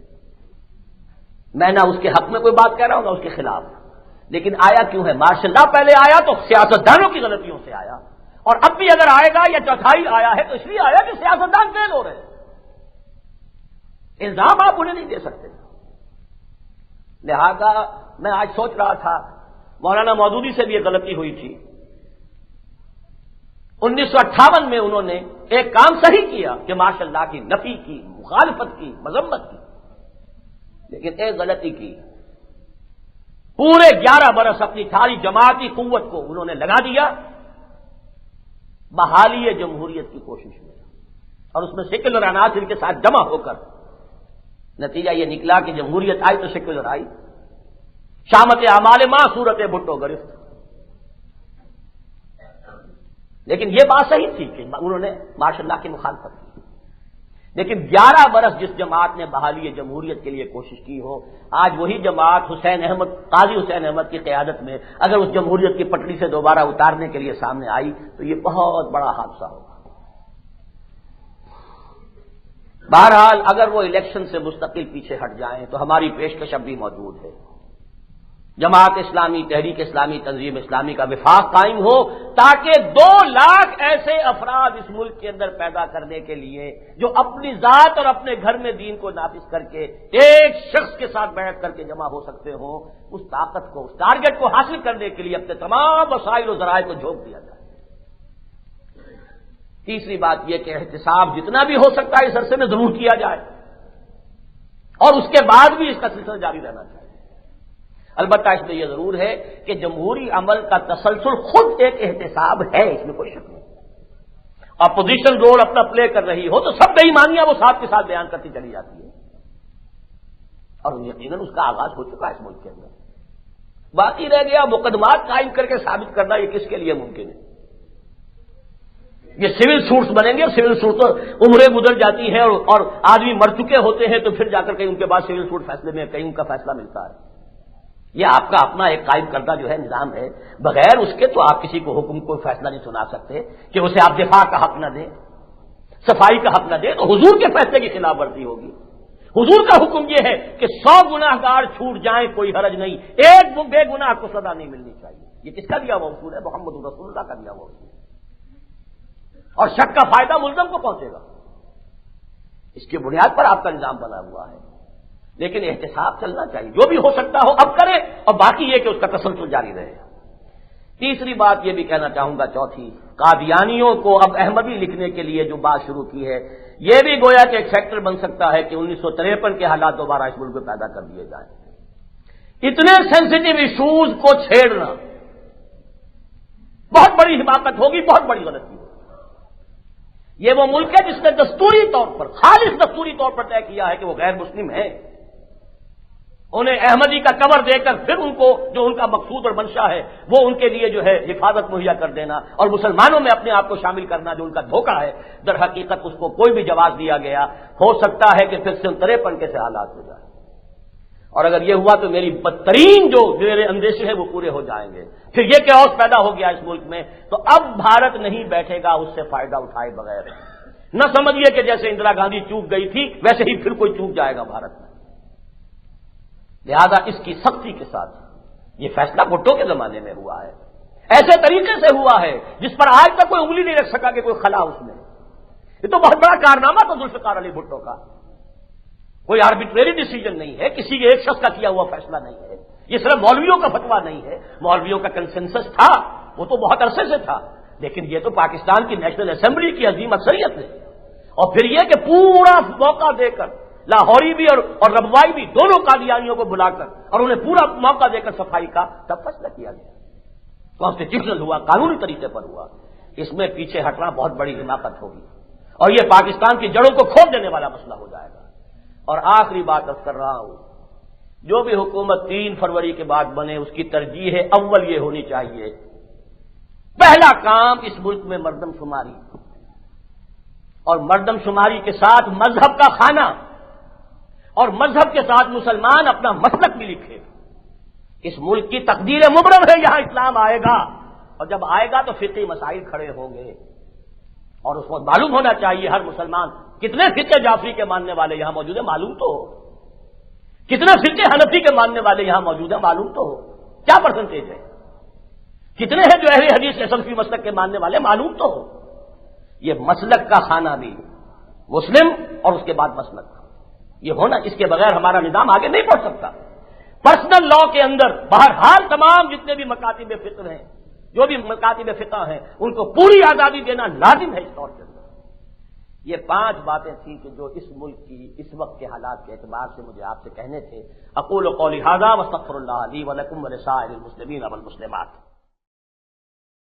میں نہ اس کے حق میں کوئی بات کہہ رہا ہوں نہ اس کے خلاف، لیکن آیا کیوں ہے؟ مارشل لا پہلے آیا تو سیاستدانوں کی غلطیوں سے آیا، اور اب بھی اگر آئے گا یا چوتھائی آیا ہے تو اس لیے آیا کہ سیاستدان فیل ہو رہے ہیں، الزام آپ انہیں نہیں دے سکتے۔ لہذا میں آج سوچ رہا تھا مولانا مودودی سے بھی یہ غلطی ہوئی تھی، 1958 میں انہوں نے ایک کام صحیح کیا کہ مارشل لا کی نفی کی، مخالفت کی، مذمت کی، لیکن ایک غلطی کی، پورے 11 برس اپنی ساری جماعتی قوت کو انہوں نے لگا دیا بحالی جمہوریت کی کوشش میں، اور اس میں سیکولر عناصر کے ساتھ جمع ہو کر نتیجہ یہ نکلا کہ جمہوریت آئی تو سیکولر آئی، شامت اعمال ماں صورت بھٹو گرفت۔ لیکن یہ بات صحیح تھی کہ انہوں نے مارشل لا کی مخالفت کی، لیکن 11 برس جس جماعت نے بحالی جمہوریت کے لیے کوشش کی ہو، آج وہی جماعت قاضی حسین احمد کی قیادت میں اگر اس جمہوریت کی پٹڑی سے دوبارہ اتارنے کے لیے سامنے آئی تو یہ بہت بڑا حادثہ ہوگا۔ بہرحال اگر وہ الیکشن سے مستقل پیچھے ہٹ جائیں تو ہماری پیشکش اب بھی موجود ہے، جماعت اسلامی، تحریک اسلامی، تنظیم اسلامی کا وفاق قائم ہو، تاکہ 2 لاکھ ایسے افراد اس ملک کے اندر پیدا کرنے کے لیے جو اپنی ذات اور اپنے گھر میں دین کو نافذ کر کے ایک شخص کے ساتھ بیعت کر کے جمع ہو سکتے ہوں، اس طاقت کو، اس ٹارگٹ کو حاصل کرنے کے لیے اپنے تمام وسائل و ذرائع کو جھونک دیا جائے۔ تیسری بات یہ کہ احتساب جتنا بھی ہو سکتا ہے اس عرصے میں ضرور کیا جائے، اور اس کے بعد بھی اس کا سلسلہ جاری رہنا چاہیے۔ البتہ اس میں یہ ضرور ہے کہ جمہوری عمل کا تسلسل خود ایک احتساب ہے، اس میں کوئی شک نہیں۔ اپوزیشن رول اپنا پلے کر رہی ہو تو سب بے ایمانیاں وہ ساتھ کے ساتھ بیان کرتی چلی جاتی ہے، اور یقیناً اس کا آغاز ہو چکا ہے اس ملک کے اندر۔ باقی رہ گیا مقدمات قائم کر کے ثابت کرنا، یہ کس کے لیے ممکن ہے؟ یہ سول سوٹس بنیں گے، اور سول سوٹ تو عمریں گزر جاتی ہیں اور آدمی مر چکے ہوتے ہیں، تو پھر جا کر کہیں ان کے بعد سول سوٹ فیصلے میں کہیں ان کا فیصلہ ملتا ہے۔ یہ آپ کا اپنا ایک قائم کردہ جو ہے نظام ہے، بغیر اس کے تو آپ کسی کو حکم کو فیصلہ نہیں سنا سکتے کہ اسے آپ دفاع کا حق نہ دیں، صفائی کا حق نہ دیں، تو حضور کے فیصلے کی خلاف ورزی ہوگی۔ حضور کا حکم یہ ہے کہ 100 گناہ گار چھوٹ جائیں کوئی حرج نہیں، ایک بے گناہ کو سزا نہیں ملنی چاہیے۔ یہ کس کا دیا ہوا اصول ہے؟ محمد رسول اللہ کا دیا ہوا اصول ہے، اور شک کا فائدہ ملزم کو پہنچے گا، اس کی بنیاد پر آپ کا نظام بنا ہوا ہے۔ لیکن احتساب چلنا چاہیے، جو بھی ہو سکتا ہو اب کرے، اور باقی یہ کہ اس کا تسلسل جاری رہے۔ تیسری بات یہ بھی کہنا چاہوں گا، چوتھی، قادیانیوں کو اب احمدی لکھنے کے لیے جو بات شروع کی ہے، یہ بھی گویا کہ ایک فیکٹر بن سکتا ہے کہ 1953 کے حالات دوبارہ اس ملک میں پیدا کر دیے جائیں۔ اتنے سینسٹیو ایشوز کو چھیڑنا بہت بڑی حماقت ہوگی، بہت بڑی غلطی ہوگی۔ یہ وہ ملک ہے جس نے دستوری طور پر، خالص دستوری طور پر طے کیا ہے کہ وہ غیر مسلم ہیں، انہیں احمدی کا کور دے کر پھر ان کو جو ان کا مقصود اور منشا ہے وہ ان کے لیے جو ہے حفاظت مہیا کر دینا، اور مسلمانوں میں اپنے آپ کو شامل کرنا جو ان کا دھوکہ ہے، در حقیقت اس کو کوئی بھی جواز دیا گیا ہو سکتا ہے کہ پھر 53 کے سے حالات ہو جائیں، اور اگر یہ ہوا تو میری بدترین جو میرے اندیشے ہیں وہ پورے ہو جائیں گے۔ پھر یہ کیوس پیدا ہو گیا اس ملک میں، تو اب بھارت نہیں بیٹھے گا اس سے فائدہ اٹھائے بغیر۔ نہ سمجھیے کہ جیسے اندرا گاندھی چوک گئی تھی ویسے ہی پھر کوئی چوک جائے گا بھارت میں۔ لہذا اس کی سختی کے ساتھ یہ فیصلہ بھٹو کے زمانے میں ہوا ہے، ایسے طریقے سے ہوا ہے جس پر آج تک کوئی انگلی نہیں رکھ سکا کہ کوئی خلا اس میں۔ یہ تو بہت بڑا کارنامہ تھا ذوالفقار علی بھٹو کا، کوئی آربیٹریری ڈیسیجن نہیں ہے، کسی ایک شخص کا کیا ہوا فیصلہ نہیں ہے، یہ صرف مولویوں کا فتویٰ نہیں ہے، مولویوں کا کنسنسس تھا، وہ تو بہت عرصے سے تھا، لیکن یہ تو پاکستان کی نیشنل اسمبلی کی عظیم اکثریت ہے، اور پھر یہ کہ پورا موقع دے کر لاہوری بھی اور ربوائی بھی دونوں قادیانیوں کو بلا کر اور انہیں پورا موقع دے کر صفائی کا تب فیصلہ کیا گیا، کانسٹیٹیوشنل ہوا، قانونی طریقے پر ہوا۔ اس میں پیچھے ہٹنا بہت بڑی حماقت ہوگی، اور یہ پاکستان کی جڑوں کو کھول دینے والا مسئلہ ہو جائے گا۔ اور آخری بات عرض کر رہا ہوں، جو بھی حکومت 3 فروری کے بعد بنے اس کی ترجیح اول یہ ہونی چاہیے، پہلا کام اس ملک میں مردم شماری، اور مردم شماری کے ساتھ مذہب کا خانہ، اور مذہب کے ساتھ مسلمان اپنا مسلک بھی لکھے۔ اس ملک کی تقدیر مبرم ہے، یہاں اسلام آئے گا، اور جب آئے گا تو فقہی مسائل کھڑے ہوں گے، اور اس وقت معلوم ہونا چاہیے ہر مسلمان کتنے فرقے جعفری کے ماننے والے یہاں موجود ہیں معلوم تو ہو، کتنے فرقے حنفی کے ماننے والے یہاں موجود ہیں معلوم تو ہو، کیا پرسنٹیج ہے، کتنے ہیں جو اہل حدیث سلفی مسلک کے ماننے والے معلوم تو ہو۔ یہ مسلک کا خانہ بھی مسلم اور اس کے بعد مسلک یہ ہونا، اس کے بغیر ہمارا نظام آگے نہیں بڑھ سکتا۔ پرسنل لا کے اندر بہرحال تمام جتنے بھی مکاتب فقہ ہیں، جو بھی مکاتب فقہ ہیں، ان کو پوری آزادی دینا لازم ہے اس دور کے اندر۔ یہ 5 باتیں تھیں کہ جو اس ملک کی اس وقت کے حالات کے اعتبار سے مجھے آپ سے کہنے تھے۔ اقول قولی ھذا واستغفر اللہ لی ولکم ولسائر المسلمین والمسلمات۔